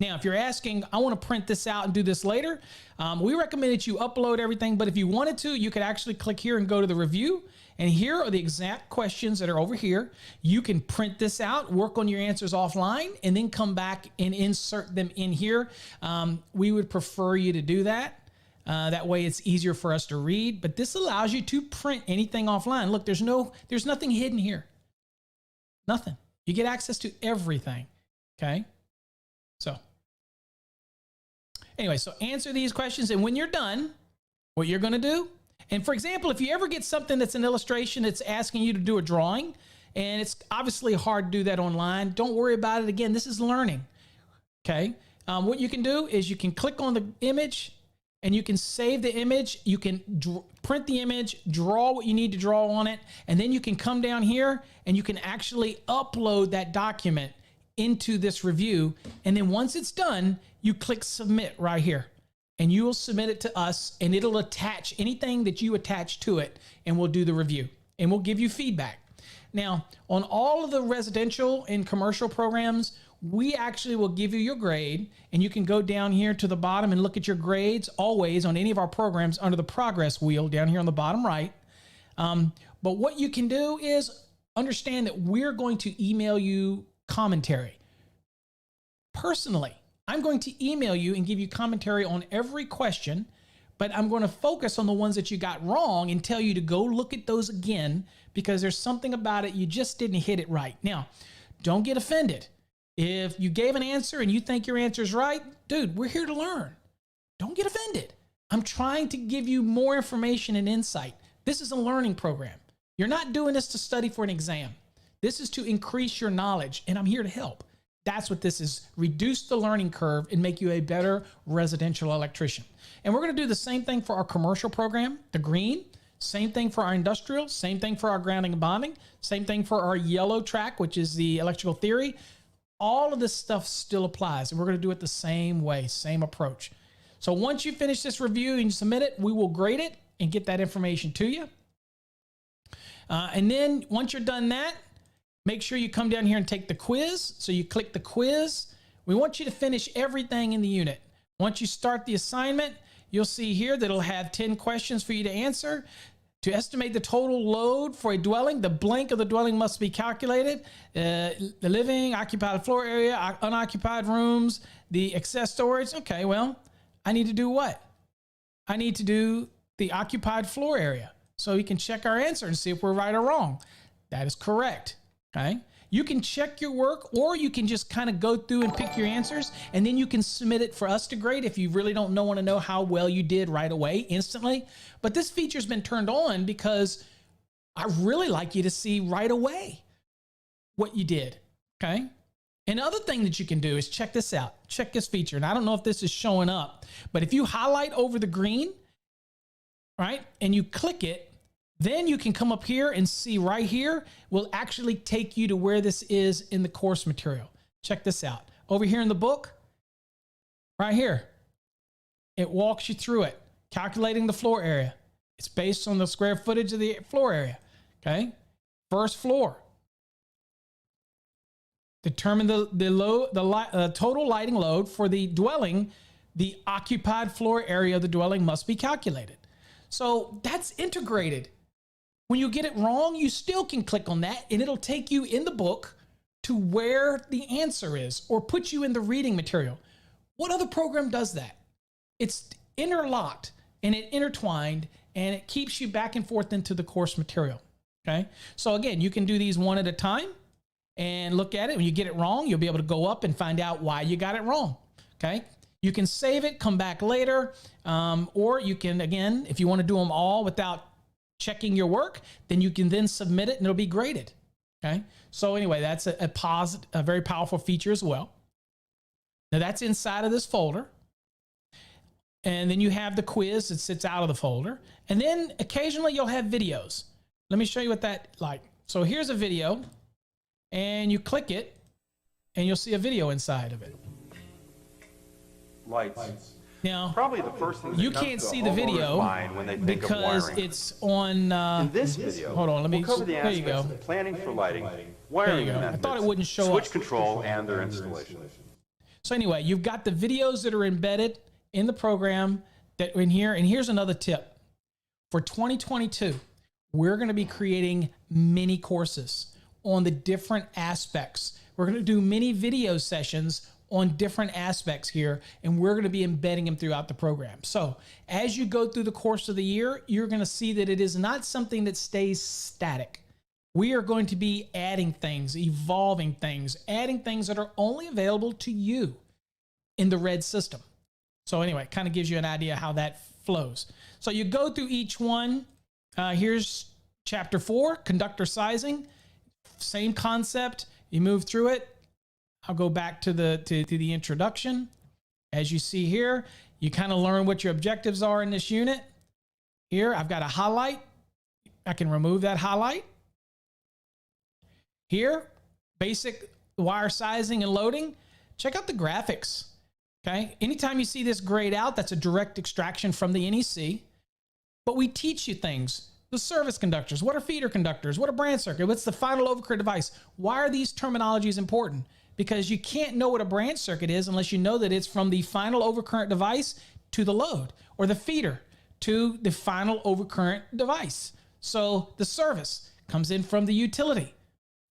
Now, if you're asking, I want to print this out and do this later, we recommend that you upload everything, but if you wanted to, you could actually click here and go to the review, and here are the exact questions that are over here. You can print this out, work on your answers offline, and then come back and insert them in here. We would prefer you to do that. That way it's easier for us to read, but this allows you to print anything offline. Look, there's nothing hidden here. Nothing. You get access to everything, okay? So anyway, so answer these questions, and when you're done, what you're going to do, and for example, if you ever get something that's an illustration that's asking you to do a drawing, and it's obviously hard to do that online, don't worry about it. Again, this is learning, okay? What you can do is you can click on the image, and you can save the image. You can print the image, draw what you need to draw on it, and then you can come down here, and you can actually upload that document into this review. And then once it's done, you click submit right here, and you will submit it to us, and it'll attach anything that you attach to it, and we'll do the review, and we'll give you feedback. Now, on all of the residential and commercial programs, we actually will give you your grade, and you can go down here to the bottom and look at your grades always on any of our programs under the progress wheel down here on the bottom right. But what you can do is understand that we're going to email you commentary. Personally, I'm going to email you and give you commentary on every question, but I'm going to focus on the ones that you got wrong and tell you to go look at those again, because there's something about it, you just didn't hit it right. Now, don't get offended. If you gave an answer and you think your answer is right, dude, we're here to learn. Don't get offended. I'm trying to give you more information and insight. This is a learning program. You're not doing this to study for an exam. This is to increase your knowledge, and I'm here to help. That's what this is. Reduce the learning curve and make you a better residential electrician. And we're going to do the same thing for our commercial program, the green, same thing for our industrial, same thing for our grounding and bonding, same thing for our yellow track, which is the electrical theory. All of this stuff still applies, and we're going to do it the same way, same approach. So once you finish this review and you submit it, we will grade it and get that information to you. And then once you're done that, make sure you come down here and take the quiz. So you click the quiz. We want you to finish everything in the unit. Once you start the assignment, you'll see here that it'll have 10 questions for you to answer. To estimate the total load for a dwelling, the blank of the dwelling must be calculated. The living, occupied floor area, unoccupied rooms, the excess storage. Okay, well, I need to do what? I need to do the occupied floor area. So you can check our answer and see if we're right or wrong. That is correct. Okay. You can check your work, or you can just kind of go through and pick your answers, and then you can submit it for us to grade if you really don't want to know how well you did right away, instantly. But this feature's been turned on because I really like you to see right away what you did. Okay. Another thing that you can do is check this out. Check this feature. And I don't know if this is showing up, but if you highlight over the green, right, and you click it, then you can come up here and see right here will actually take you to where this is in the course material. Check this out. Over here in the book, right here, it walks you through it, calculating the floor area. It's based on the square footage of the floor area. Okay. First floor. Determine the total lighting load for the dwelling. The occupied floor area of the dwelling must be calculated. So that's integrated. When you get it wrong, you still can click on that and it'll take you in the book to where the answer is, or put you in the reading material. What other program does that? It's interlocked and it intertwined, and it keeps you back and forth into the course material. Okay. So again, you can do these one at a time and look at it. When you get it wrong, you'll be able to go up and find out why you got it wrong. Okay. You can save it, come back later, or you can, again, if you want to do them all without checking your work, then you can then submit it and it'll be graded. Okay. So anyway, that's a very powerful feature as well. Now that's inside of this folder. And then you have the quiz that sits out of the folder. And then occasionally you'll have videos. Let me show you what that like. So here's a video, and you click it and you'll see a video inside of it. Lights. Now, Probably the first thing that you comes can't to a see the homeowner's video mind when they think because of wiring. it's on. In this video, hold on, let me. we'll cover the There you aspects go. of planning for lighting, There wiring you go. I methods, thought it wouldn't show switch up. control, and their installation. So anyway, you've got the videos that are embedded in the program that are in here. And here's another tip. For 2022, we're going to be creating mini courses on the different aspects. We're going to do mini video sessions on different aspects here, and we're going to be embedding them throughout the program. So as you go through the course of the year, you're going to see that it is not something that stays static. We are going to be adding things, evolving things, adding things that are only available to you in the RED system. So anyway, it kind of gives you an idea how that flows. So you go through each one. Here's chapter 4, conductor sizing. Same concept. You move through it. I'll go back to the introduction. As you see here, you kind of learn what your objectives are in this unit. Here, I've got a highlight. I can remove that highlight. Here, basic wire sizing and loading. Check out the graphics. Okay. Anytime you see this grayed out, that's a direct extraction from the NEC. But we teach you things. The service conductors. What are feeder conductors? What are branch circuit? What's the final overcurrent device? Why are these terminologies important? Because you can't know what a branch circuit is unless you know that it's from the final overcurrent device to the load, or the feeder to the final overcurrent device. So the service comes in from the utility.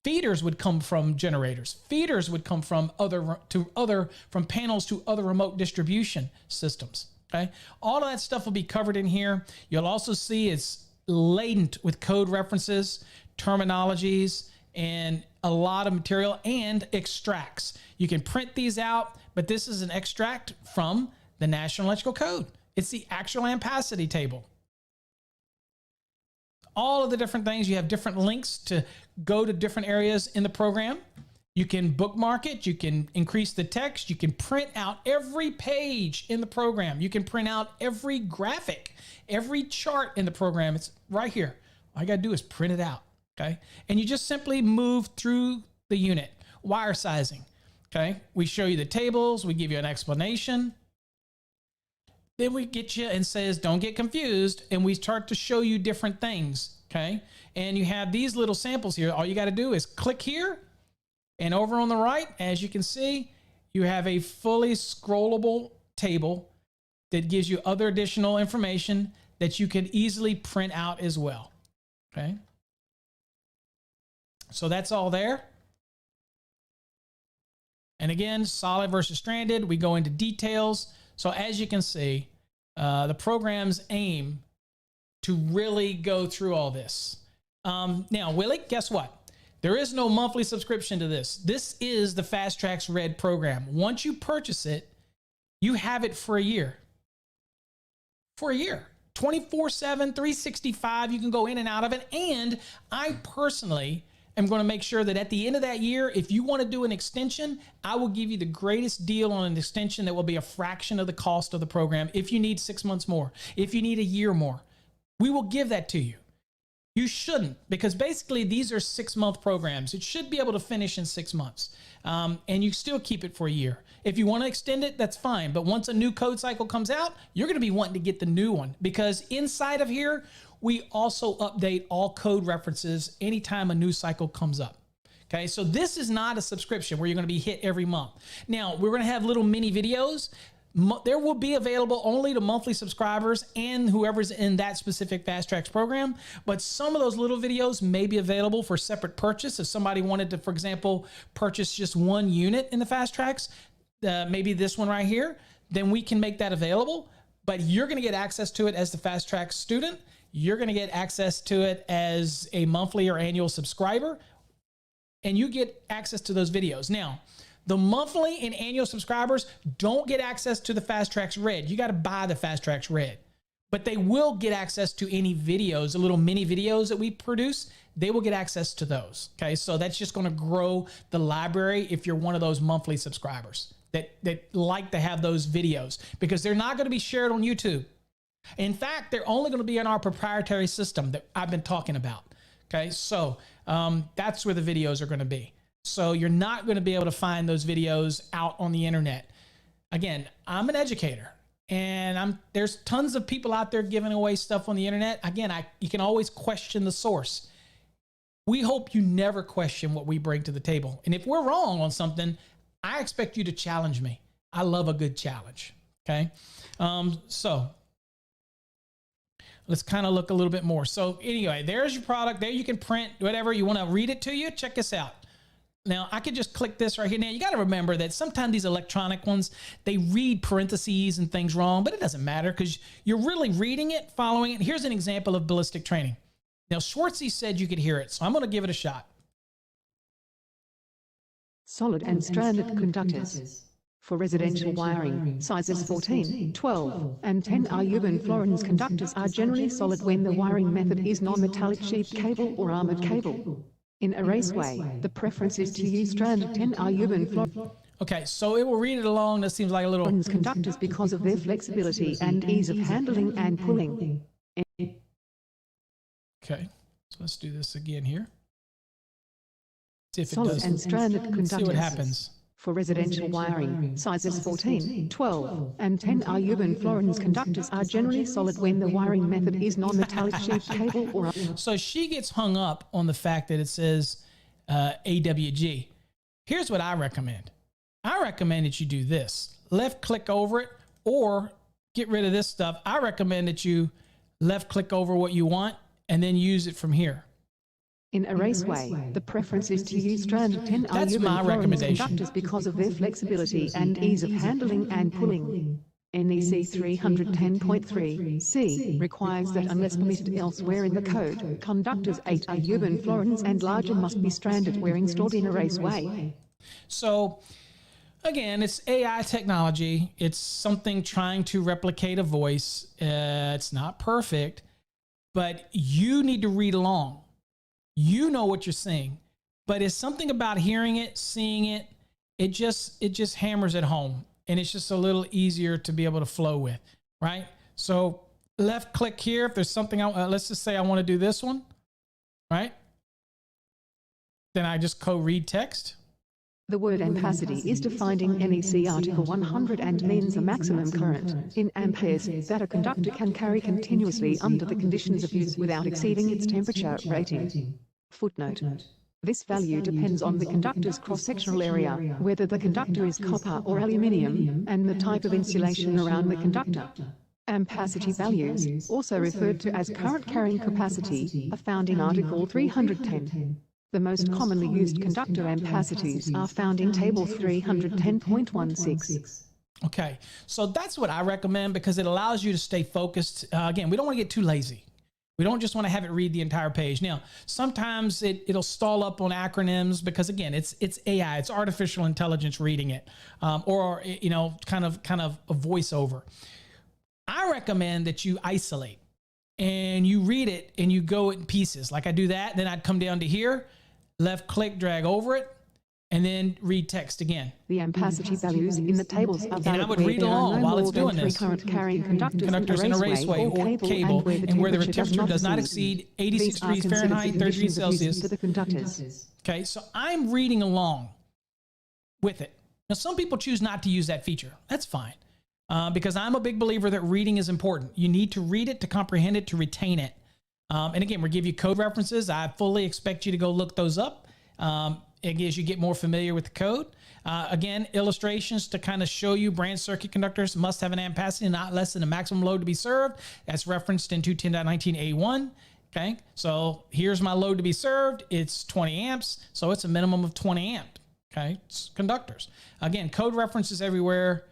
Feeders would come from generators. Feeders would come from from panels to other remote distribution systems. Okay, all of that stuff will be covered in here. You'll also see it's laden with code references, terminologies, and a lot of material, and extracts. You can print these out, but this is an extract from the National Electrical Code. It's the actual ampacity table. All of the different things, you have different links to go to different areas in the program. You can bookmark it. You can increase the text. You can print out every page in the program. You can print out every graphic, every chart in the program. It's right here. All you got to do is print it out. Okay. And you just simply move through the unit. Wire sizing. Okay. We show you the tables. We give you an explanation. Then we get you and says, don't get confused. And we start to show you different things. Okay. And you have these little samples here. All you got to do is click here. And over on the right, as you can see, you have a fully scrollable table that gives you other additional information that you can easily print out as well. Okay. So that's all there. And again, solid versus stranded, we go into details. So as you can see, the programs aim to really go through all this. Now, Willie, guess what? There is no monthly subscription to this. This is the Fast Trax Red program. Once you purchase it, you have it for a year. For a year. 24/7, 365, you can go in and out of it. And I personally am going to make sure that at the end of that year, if you want to do an extension, I will give you the greatest deal on an extension that will be a fraction of the cost of the program. If you need 6 months more, if you need a year more, we will give that to you. You shouldn't, because basically these are 6-month programs. It should be able to finish in 6 months. And you still keep it for a year. If you want to extend it, that's fine. But once a new code cycle comes out, you're going to be wanting to get the new one, because inside of here, we also update all code references anytime a new cycle comes up. Okay, so this is not a subscription where you're going to be hit every month. Now, we're going to have little mini videos. There will be available only to monthly subscribers and whoever's in that specific Fast Trax program. But some of those little videos may be available for separate purchase. If somebody wanted to, for example, purchase just one unit in the Fast Trax, maybe this one right here, then we can make that available. But you're going to get access to it as the Fast Trax student. You're going to get access to it as a monthly or annual subscriber. And you get access to those videos. Now, the monthly and annual subscribers don't get access to the Fast Trax Red. You got to buy the Fast Trax Red. But they will get access to any videos, the little mini videos that we produce. They will get access to those. Okay, so that's just going to grow the library if you're one of those monthly subscribers that like to have those videos, because they're not going to be shared on YouTube. In fact, they're only going to be in our proprietary system that I've been talking about. Okay, so that's where the videos are going to be. So you're not going to be able to find those videos out on the internet. Again, I'm an educator, and there's tons of people out there giving away stuff on the internet. Again, you can always question the source. We hope you never question what we bring to the table. And if we're wrong on something, I expect you to challenge me. I love a good challenge. Okay. So let's kind of look a little bit more. So anyway, there's your product. There you can print whatever you want to read it to you. Check this out. Now, I could just click this right here. Now, you got to remember that sometimes these electronic ones, they read parentheses and things wrong, but it doesn't matter because you're really reading it, following it. Here's an example of ballistic training. Now, Schwartzy said you could hear it, so I'm going to give it a shot. Solid and stranded conductors. For residential wiring, sizes 14, 12, and 10 Urban Florins conductors are generally solid when the wiring method is non-metallic sheet cable or armored cable. In a raceway, the preference is to use stranded 10 Urban Florins. Okay, so it will read it along. That seems like a little conductors because of their flexibility and ease of handling and pulling. Okay, so let's do this again here. See if it Solid does. and stranded conductors. See what happens. For residential wiring, sizes 14, 12, and 10 Urban Florins conductors are generally solid when the wiring method is non-metallic sheet cable or... So she gets hung up on the fact that it says AWG. Here's what I recommend. I recommend that you do this. Left click over it or get rid of this stuff. I recommend that you left click over what you want and then use it from here. In a raceway, the preference is to use stranded 10 Urban Florins conductors because of their flexibility and ease of handling and pulling. NEC 310.3 requires that unless permitted elsewhere in the code, conductors 8 Urban Florins and larger must be stranded where installed in a raceway. So, again, it's AI technology. It's something trying to replicate a voice. It's not perfect, but you need to read along. You know what you're seeing, but it's something about hearing it, seeing it. It just hammers it home, and it's just a little easier to be able to flow with, right? So left click here. If there's something, let's just say I want to do this one, right? Then I just read text. The word ampacity is defined in NEC Article 100 and means a maximum current in amperes that a conductor can carry continuously under the conditions of use without exceeding its temperature rating. Footnote. This value depends on the conductor's cross-sectional area, whether the conductor is copper or aluminium, and the type of insulation around the conductor. Ampacity values, also referred to as current carrying capacity, are found in Article 310. The most commonly used conductor ampacities are found in Table 310.16. Okay, so that's what I recommend because it allows you to stay focused. Again, we don't want to get too lazy. We don't just want to have it read the entire page. Now, sometimes it'll stall up on acronyms because again, it's AI, it's artificial intelligence reading it, or kind of a voiceover. I recommend that you isolate and you read it and you go in pieces. Like I do that, then I'd come down to here, left click, drag over it, and then read text again. The ampacity values in the tables are valid and I would read along while it's doing this. Current carrying conductors in a raceway or cable, and where the temperature does not exceed 86 degrees Fahrenheit, 30 degrees Celsius. To the conductors. Okay, so I'm reading along with it. Now, some people choose not to use that feature. That's fine, because I'm a big believer that reading is important. You need to read it to comprehend it, to retain it. And again, we give you code references. I fully expect you to go look those up as you get more familiar with the code. Again, illustrations to kind of show you branch circuit conductors must have an ampacity not less than the maximum load to be served. That's referenced in 210.19a1. Okay, so here's my load to be served. It's 20 amps, so it's a minimum of 20 amp. Okay, it's conductors. Again, code references everywhere.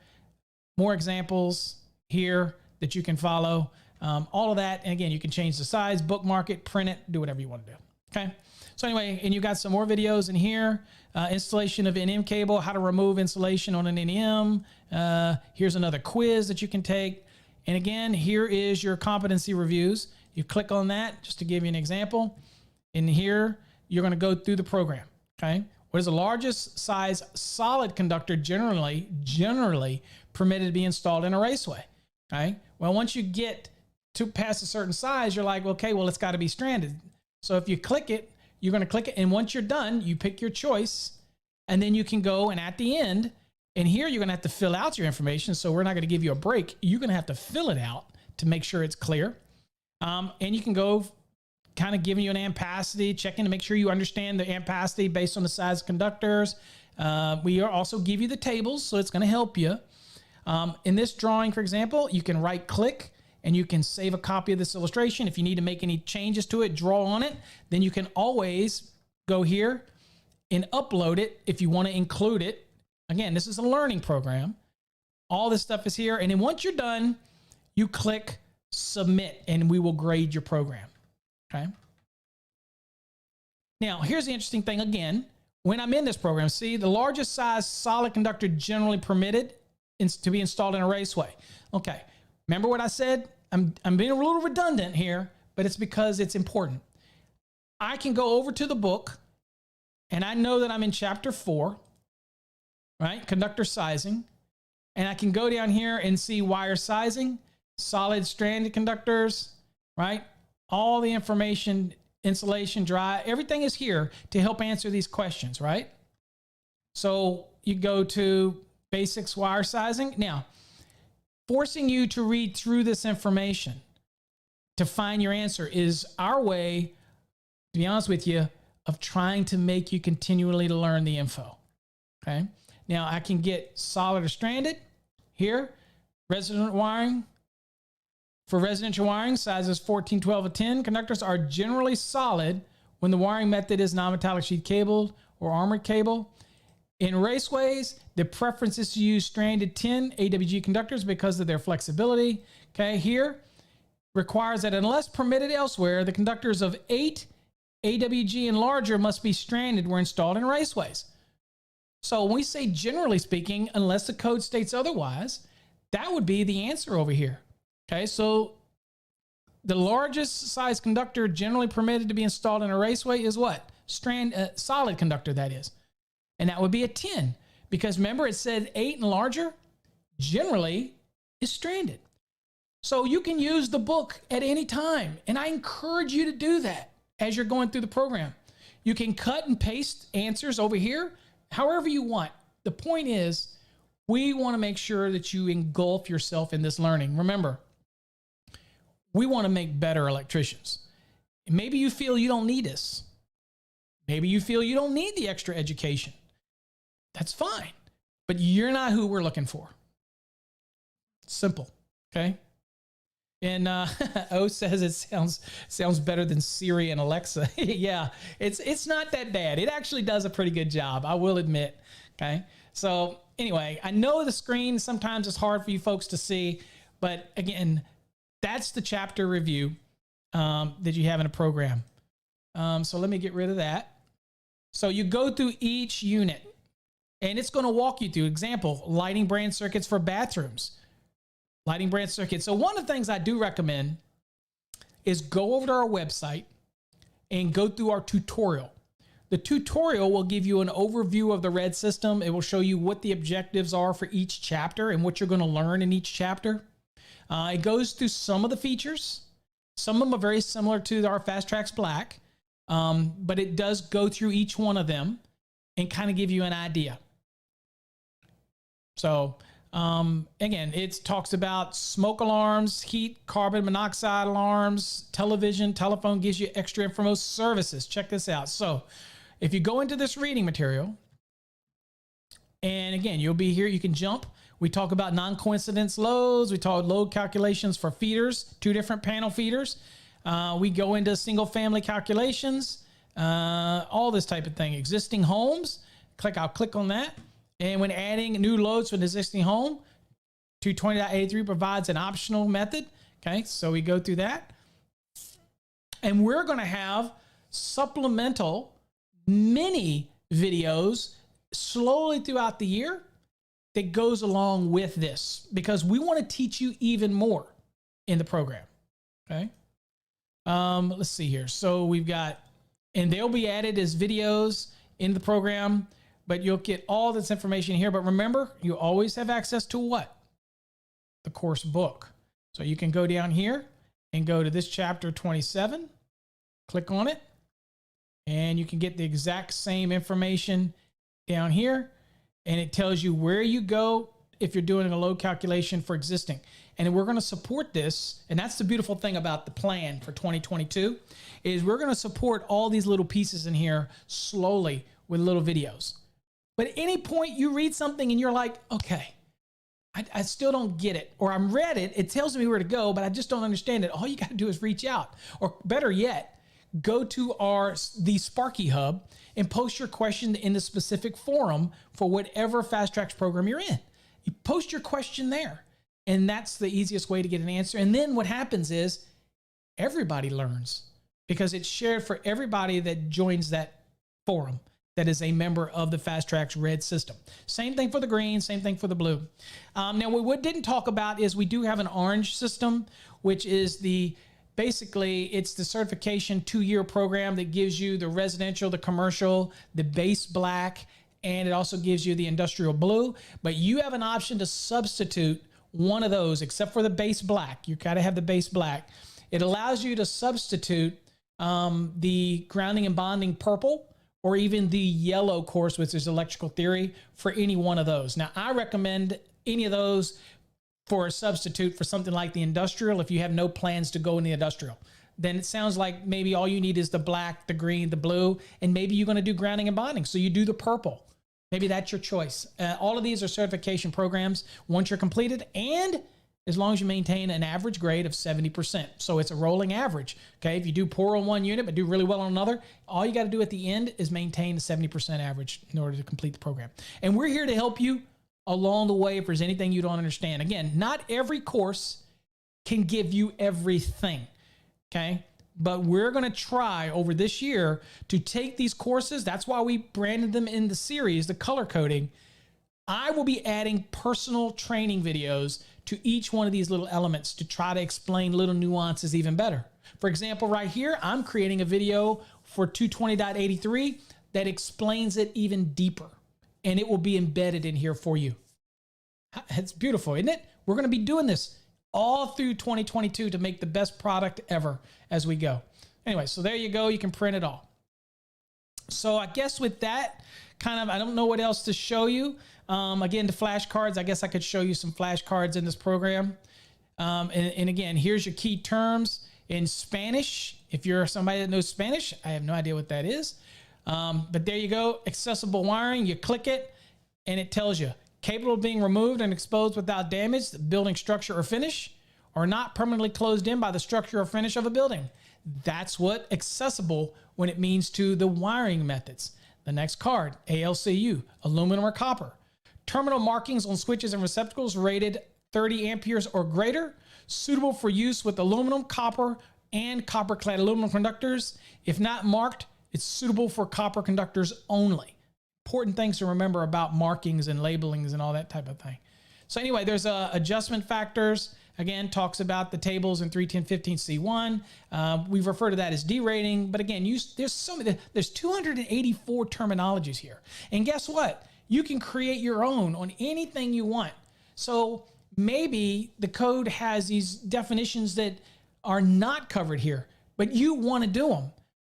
More examples here that you can follow. All of that, and again, you can change the size, bookmark it, print it, do whatever you want to do. Okay. So anyway, and you got some more videos in here. Installation of NM cable, how to remove insulation on an NM. Here's another quiz that you can take. And again, here is your competency reviews. You click on that just to give you an example. In here, you're going to go through the program. Okay. What is the largest size solid conductor generally permitted to be installed in a raceway? Okay. Well, once you get to past a certain size, you're like, okay, well, it's got to be stranded. So if you click it, you're going to click it. And once you're done, you pick your choice. And then you can go and at the end, and here you're going to have to fill out your information. So we're not going to give you a break. You're going to have to fill it out to make sure it's clear. And you can go kind of giving you an ampacity, checking to make sure you understand the ampacity based on the size of conductors. We also give you the tables, so it's going to help you. In this drawing, for example, you can right click and you can save a copy of this illustration. If you need to make any changes to it, draw on it. Then you can always go here and upload it if you want to include it. Again, this is a learning program. All this stuff is here. And then once you're done, you click submit and we will grade your program. Okay. Now, here's the interesting thing again. When I'm in this program, see the largest size solid conductor generally permitted to be installed in a raceway. Okay. Remember what I said? I'm being a little redundant here, but it's because it's important. I can go over to the book and I know that I'm in chapter 4, right? Conductor sizing. And I can go down here and see wire sizing, solid stranded conductors, right? All the information, insulation, dry, everything is here to help answer these questions, right? So you go to basics wire sizing. Now, forcing you to read through this information to find your answer is our way, to be honest with you, of trying to make you continually to learn the info. Okay. Now I can get solid or stranded here. Resident wiring. For residential wiring, sizes 14, 12, or 10, conductors are generally solid when the wiring method is non-metallic sheet cable or armored cable. In raceways, the preference is to use stranded 10 AWG conductors because of their flexibility. Okay, here requires that unless permitted elsewhere, the conductors of 8 AWG and larger must be stranded where installed in raceways. So when we say generally speaking, unless the code states otherwise, that would be the answer over here. Okay, so the largest size conductor generally permitted to be installed in a raceway is what? solid conductor, that is. And that would be a 10, because remember it said 8 and larger generally is stranded. So you can use the book at any time. And I encourage you to do that as you're going through the program. You can cut and paste answers over here, however you want. The point is, we want to make sure that you engulf yourself in this learning. Remember, we want to make better electricians. Maybe you feel you don't need this. Maybe you feel you don't need the extra education. That's fine. But you're not who we're looking for. Simple. Okay? And O says it sounds better than Siri and Alexa. Yeah, it's not that bad. It actually does a pretty good job, I will admit. Okay? So anyway, I know the screen sometimes is hard for you folks to see, but again, that's the chapter review that you have in a program. So let me get rid of that. So you go through each unit, and it's going to walk you through. Example, lighting branch circuits for bathrooms. Lighting branch circuits. So one of the things I do recommend is go over to our website and go through our tutorial. The tutorial will give you an overview of the red system. It will show you what the objectives are for each chapter and what you're going to learn in each chapter. It goes through some of the features. Some of them are very similar to our Fast Trax Black, but it does go through each one of them and kind of give you an idea. So again, it talks about smoke alarms, heat, carbon monoxide alarms, television, telephone, gives you extra info, most services. Check this out. So if you go into this reading material, and again, you'll be here, you can jump. We talk about non-coincidence loads. We talk load calculations for feeders, 2 different panel feeders. We go into single family calculations, all this type of thing. Existing homes, I'll click on that. And when adding new loads to an existing home, 220.83 provides an optional method. Okay, so we go through that. And we're going to have supplemental mini videos slowly throughout the year that goes along with this, because we want to teach you even more in the program. Okay. Let's see here. So we've got, and they'll be added as videos in the program, but you'll get all this information here. But remember, you always have access to what? The course book. So you can go down here and go to this chapter 27, click on it, and you can get the exact same information down here. And it tells you where you go if you're doing a load calculation for existing. And we're going to support this. And that's the beautiful thing about the plan for 2022 is we're going to support all these little pieces in here slowly with little videos. But at any point you read something and you're like, okay, I still don't get it. Or I'm read it, it tells me where to go, but I just don't understand it. All you got to do is reach out. Or better yet, go to the Sparky Hub and post your question in the specific forum for whatever Fast Trax program you're in. You post your question there, and that's the easiest way to get an answer. And then what happens is everybody learns because it's shared for everybody that joins that forum that is a member of the Fast Trax red system. Same thing for the green, same thing for the blue. Now, what we didn't talk about is we do have an orange system, which is basically, it's the certification 2-year program that gives you the residential, the commercial, the base black, and it also gives you the industrial blue. But you have an option to substitute one of those, except for the base black. You got to have the base black. It allows you to substitute the grounding and bonding purple or even the yellow course, which is electrical theory, for any one of those. Now, I recommend any of those for a substitute for something like the industrial if you have no plans to go in the industrial. Then it sounds like maybe all you need is the black, the green, the blue, and maybe you're going to do grounding and bonding. So you do the purple. Maybe that's your choice. All of these are certification programs once you're completed, and as long as you maintain an average grade of 70%. So it's a rolling average. Okay, if you do poor on one unit but do really well on another, all you got to do at the end is maintain a 70% average in order to complete the program. And we're here to help you along the way if there's anything you don't understand. Again, not every course can give you everything, okay? But we're going to try over this year to take these courses. That's why we branded them in the series, the color coding. I will be adding personal training videos to each one of these little elements to try to explain little nuances even better. For example, right here, I'm creating a video for 220.83 that explains it even deeper, and it will be embedded in here for you. It's beautiful, isn't it? We're going to be doing this all through 2022 to make the best product ever as we go. Anyway, so there you go. You can print it all. So I guess with that, I don't know what else to show you. Again, the flashcards, I guess I could show you some flashcards in this program. And again, here's your key terms in Spanish. If you're somebody that knows Spanish, I have no idea what that is. But there you go. Accessible wiring. You click it and it tells you capable of being removed and exposed without damage, the building structure or finish, or not permanently closed in by the structure or finish of a building. That's what accessible when it means to the wiring methods. The next card, ALCU, aluminum or copper. Terminal markings on switches and receptacles rated 30 amperes or greater, suitable for use with aluminum, copper, and copper-clad aluminum conductors. If not marked, it's suitable for copper conductors only. Important things to remember about markings and labelings and all that type of thing. So anyway, there's adjustment factors. Again, talks about the tables in 310.15c1. We've referred to that as D rating, but again, there's 284 terminologies here. And guess what? You can create your own on anything you want. So maybe the code has these definitions that are not covered here, but you want to do them.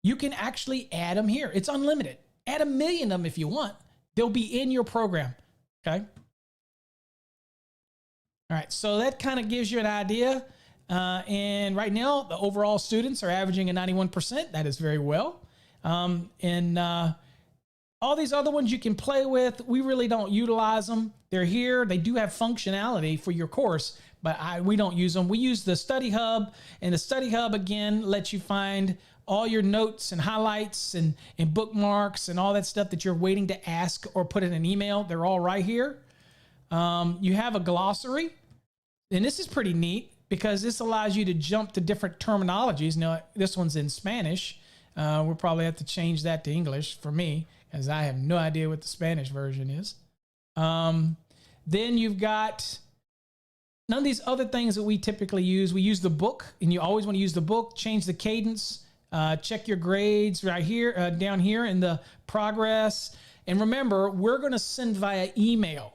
You can actually add them here. It's unlimited. Add 1 million of them if you want. They'll be in your program. Okay. All right. So that kind of gives you an idea. And right now, the overall students are averaging a 91%. That is very well. All these other ones you can play with. We really don't utilize them. They're here. They do have functionality for your course, but we don't use them. We use the Study Hub, and the Study Hub, again, lets you find all your notes and highlights and bookmarks and all that stuff that you're waiting to ask or put in an email. They're all right here. You have a glossary, and this is pretty neat because this allows you to jump to different terminologies. Now, this one's in Spanish. We'll probably have to change that to English for me, as I have no idea what the Spanish version is. Then you've got none of these other things that we typically use. We use the book, and you always want to use the book. Change the cadence. Check your grades right here, down here in the progress. And remember, we're going to send via email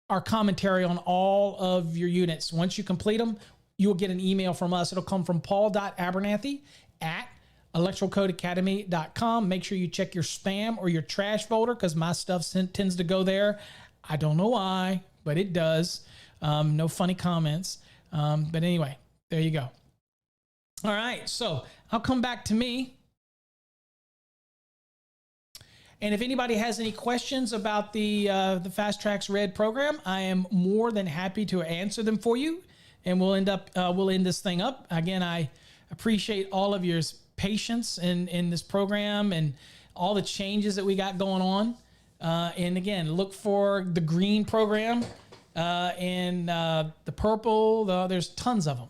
our commentary on all of your units. Once you complete them, you'll get an email from us. It'll come from paul.abernathy@electrocodecademy.com. Make sure you check your spam or your trash folder because my stuff tends to go there. I don't know why, but it does. No funny comments. But anyway, there you go. All right, so I'll come back to me. And if anybody has any questions about the Fast Trax Red program, I am more than happy to answer them for you. And we'll end this thing up. Again, I appreciate all of your patience in this program and all the changes that we got going on. And again, look for the green program and the purple. There's tons of them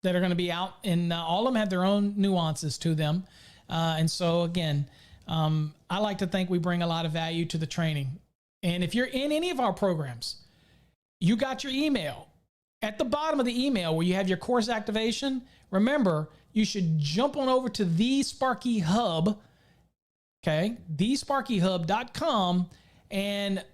that are going to be out, and all of them have their own nuances to them. And so again, I like to think we bring a lot of value to the training. And if you're in any of our programs, you got your email. At the bottom of the email where you have your course activation, remember, you should jump on over to the Sparky Hub, okay, thesparkyhub.com, and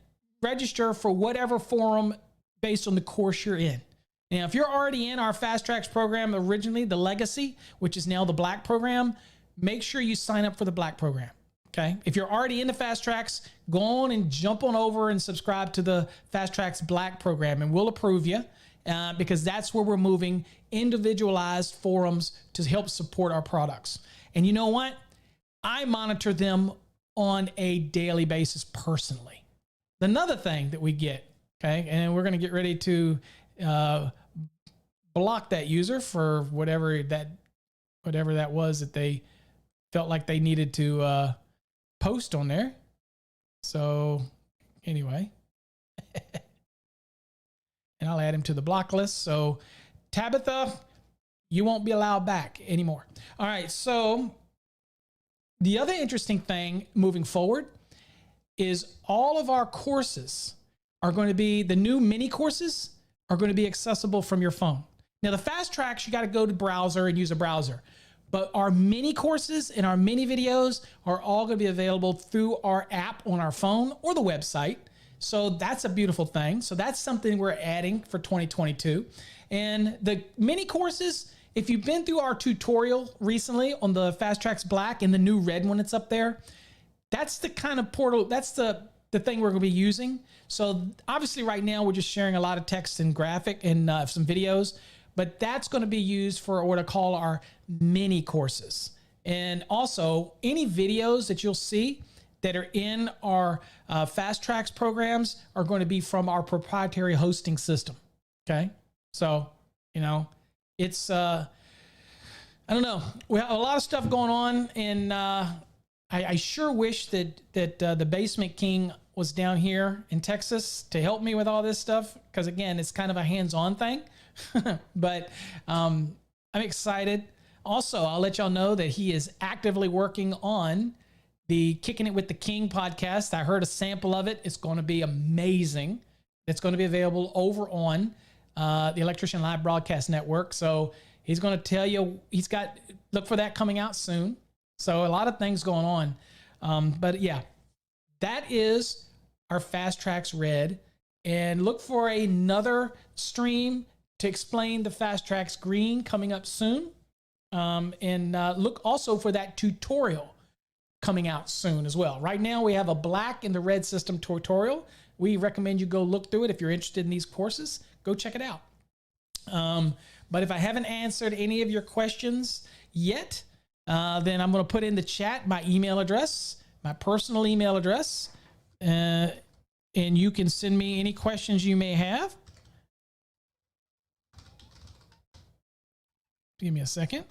register for whatever forum based on the course you're in. Now, if you're already in our Fast Trax program, originally the Legacy, which is now the Black program, make sure you sign up for the Black program. Okay. If you're already in the Fast Trax, go on and jump on over and subscribe to the Fast Trax Black program, and we'll approve you because that's where we're moving individualized forums to help support our products. And you know what? I monitor them on a daily basis personally. Another thing that we get, okay, and we're going to get ready to block that user for whatever that was that they felt like they needed to post on there. So anyway, and I'll add him to the block list. So Tabitha, you won't be allowed back anymore. All right. So the other interesting thing moving forward is all of our courses are going to be, the new mini courses are going to be accessible from your phone. Now the Fast Trax, you got to go to browser and use a browser. But our mini courses and our mini videos are all going to be available through our app on our phone or the website. So that's a beautiful thing. So that's something we're adding for 2022. And the mini courses, if you've been through our tutorial recently on the Fast Trax Black and the new red one that's up there, that's the kind of portal, that's the thing we're going to be using. So obviously right now we're just sharing a lot of text and graphic and some videos, but that's going to be used for what I call our mini courses. And also any videos that you'll see that are in our Fast Trax programs are going to be from our proprietary hosting system. Okay. So, you know, it's, I don't know. We have a lot of stuff going on, and I sure wish that the Basement King was down here in Texas to help me with all this stuff. Because again, it's kind of a hands-on thing, but I'm excited. Also, I'll let y'all know that he is actively working on the Kicking It with the King podcast. I heard a sample of it. It's going to be amazing. It's going to be available over on the Electrician Live Broadcast Network. So he's going to tell you, look for that coming out soon. So a lot of things going on. But yeah, that is our Fast Trax Red. And look for another stream to explain the Fast Trax Green coming up soon. And look also for that tutorial coming out soon as well. Right now we have a black and the red system tutorial. We recommend you go look through it. If you're interested in these courses, go check it out. But if I haven't answered any of your questions yet, then I'm going to put in the chat my email address, my personal email address, and you can send me any questions you may have. Give me a second.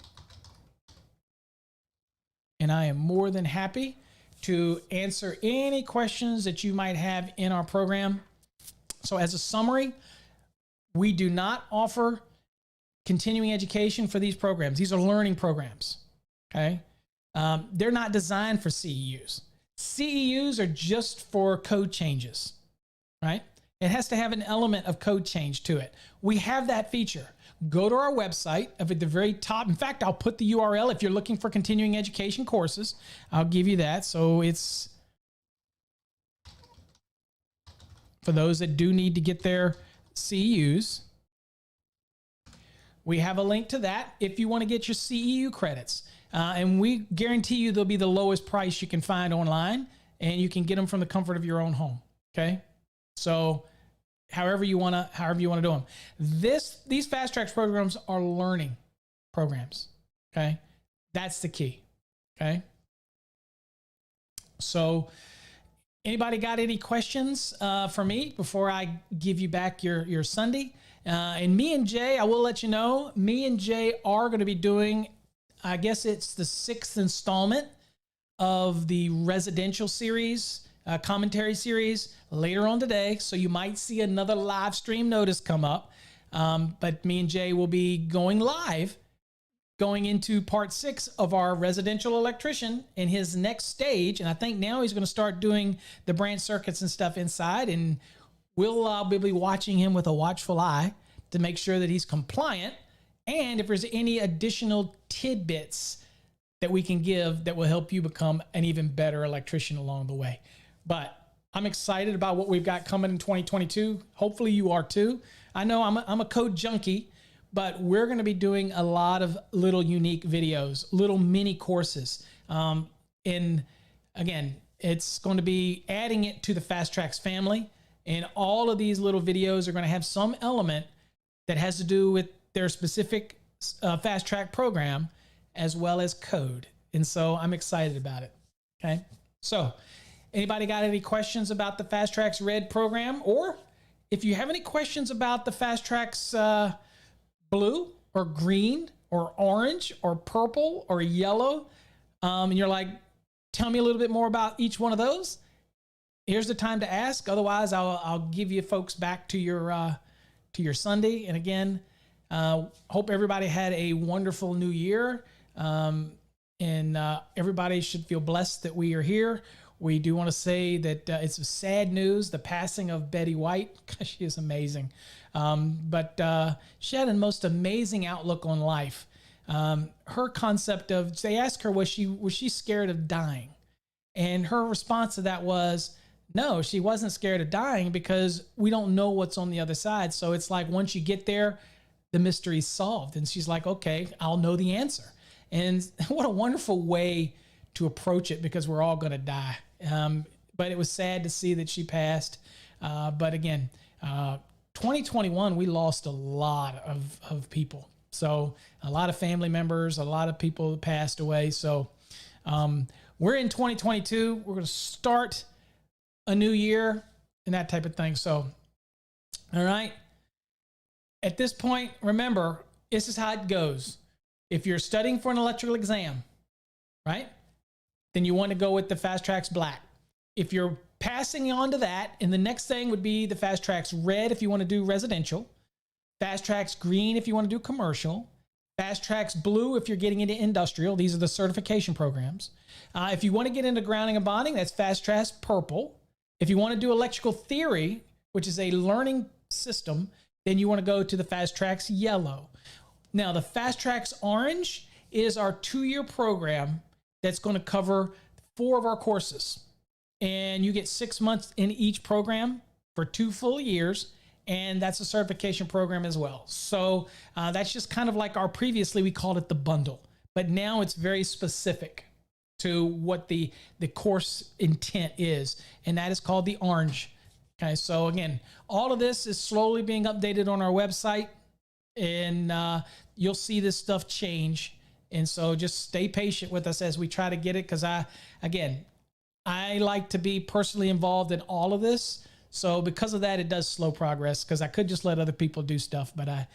And I am more than happy to answer any questions that you might have in our program. So as a summary, we do not offer continuing education for these programs. These are learning programs, okay? They're not designed for CEUs. CEUs are just for code changes, right? It has to have an element of code change to it. We have that feature. Go to our website up at the very top. In fact, I'll put the URL if you're looking for continuing education courses. I'll give you that. So it's for those that do need to get their CEUs. We have a link to that if you want to get your CEU credits. And we guarantee you they'll be the lowest price you can find online, and you can get them from the comfort of your own home. Okay. So however you want to do them. These Fast Trax programs are learning programs. Okay. That's the key. Okay. So anybody got any questions for me before I give you back your Sunday? And me and Jay, I will let you know, me and Jay are going to be doing, I guess it's the 6th installment of the residential series, commentary series later on today. So you might see another live stream notice come up. But me and Jay will be going live, going into part 6 of our residential electrician in his next stage. And I think now he's going to start doing the branch circuits and stuff inside. And we'll be watching him with a watchful eye to make sure that he's compliant. And if there's any additional tidbits that we can give that will help you become an even better electrician along the way. But I'm excited about what we've got coming in 2022. Hopefully you are too. I know I'm a code junkie, but we're going to be doing a lot of little unique videos, little mini courses. And again, it's going to be adding it to the Fast Trax family. And all of these little videos are going to have some element that has to do with their specific Fast Trax program as well as code. And so I'm excited about it. Okay. So anybody got any questions about the Fast Trax Red program? Or if you have any questions about the Fast Trax blue or green or orange or purple or yellow, and you're like, tell me a little bit more about each one of those, here's the time to ask. Otherwise, I'll give you folks back to your Sunday. And again, hope everybody had a wonderful new year. And everybody should feel blessed that we are here. We do want to say that it's a sad news, the passing of Betty White. She is amazing. But she had the most amazing outlook on life. her concept of, they asked her, was she scared of dying? And her response to that was, no, she wasn't scared of dying because we don't know what's on the other side. So it's like, once you get there, the mystery's solved. And she's like, okay, I'll know the answer. And what a wonderful way to approach it, because we're all going to die. But it was sad to see that she passed. But again, 2021, we lost a lot of people. So a lot of family members, a lot of people passed away. So we're in 2022. We're going to start a new year and that type of thing. So, all right. At this point, remember, this is how it goes. If you're studying for an electrical exam, right, then you want to go with the Fast Trax Black. If you're passing on to that, and the next thing would be the Fast Trax Red if you want to do residential, Fast Trax Green if you want to do commercial, Fast Trax Blue if you're getting into industrial. These are the certification programs. If you want to get into grounding and bonding, that's Fast Trax Purple. If you want to do electrical theory, which is a learning system, then you want to go to the Fast Trax Yellow. Now, the Fast Trax Orange is our 2-year program that's going to cover 4 of our courses. And you get 6 months in each program for 2 full years. And that's a certification program as well. So that's just kind of like our previously, we called it the bundle. But now it's very specific to what the course intent is. And that is called the Orange. Okay, so again, all of this is slowly being updated on our website. And you'll see this stuff change. And so just stay patient with us as we try to get it. Because I like to be personally involved in all of this. So because of that, it does slow progress, because I could just let other people do stuff, but I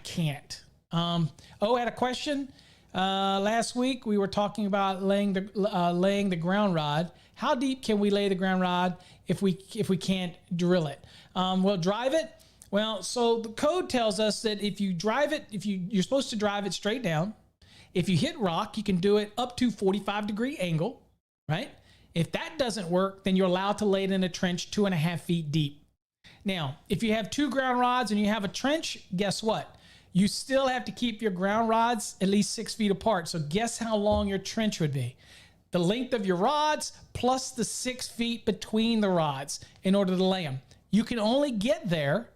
can't. I had a question. Last week we were talking about laying the ground rod. How deep can we lay the ground rod if we can't drill it? Well, drive it. Well, so the code tells us that if you drive it, you're supposed to drive it straight down. If you hit rock, you can do it up to 45-degree angle, right? If that doesn't work, then you're allowed to lay it in a trench 2.5 feet deep. Now, if you have 2 ground rods and you have a trench, guess what? You still have to keep your ground rods at least 6 feet apart. So guess how long your trench would be? The length of your rods plus the 6 feet between the rods in order to lay them. You can only get there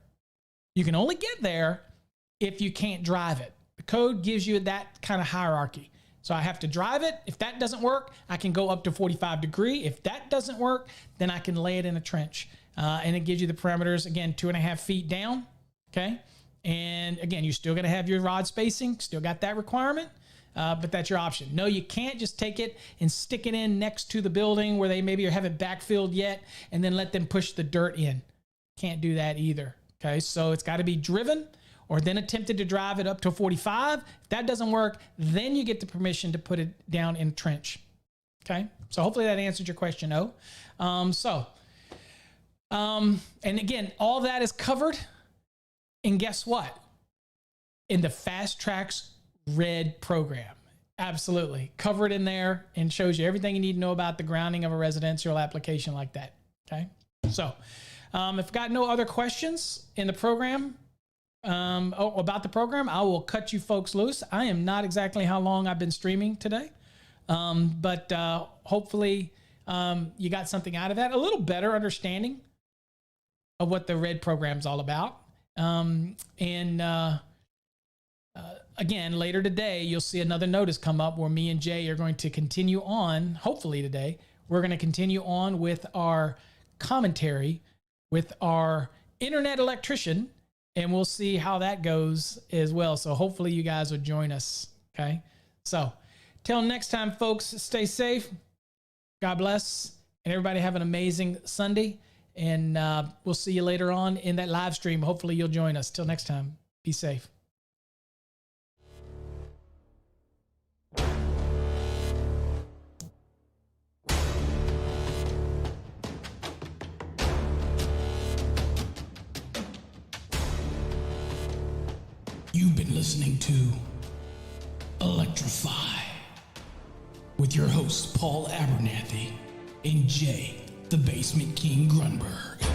if you can't drive it. The code gives you that kind of hierarchy. So I have to drive it. If that doesn't work, I can go up to 45 degree. If that doesn't work, then I can lay it in a trench. And it gives you the parameters, again, 2.5 feet down, okay? And again, you're still gonna have your rod spacing, still got that requirement, but that's your option. No, you can't just take it and stick it in next to the building where they maybe haven't backfilled yet and then let them push the dirt in. Can't do that either, okay? So it's gotta be driven, or then attempted to drive it up to 45. If that doesn't work, then you get the permission to put it down in a trench. Okay, so hopefully that answered your question, O. And again, all that is covered. And guess what? In the Fast Trax Red program. Absolutely. Covered in there and shows you everything you need to know about the grounding of a residential application like that. Okay, so if I've got no other questions in the program, about the program, I will cut you folks loose. I am not exactly how long I've been streaming today, but hopefully you got something out of that, a little better understanding of what the Red program is all about. Again, later today, you'll see another notice come up where me and Jay are going to continue on. Hopefully today, we're going to continue on with our commentary with our internet electrician, and we'll see how that goes as well. So hopefully you guys will join us. Okay. So till next time, folks, stay safe. God bless. And everybody have an amazing Sunday. And we'll see you later on in that live stream. Hopefully you'll join us. Till next time, be safe. You've been listening to Electrify with your hosts Paul Abernathy and Jay, the Basement King Grunberg.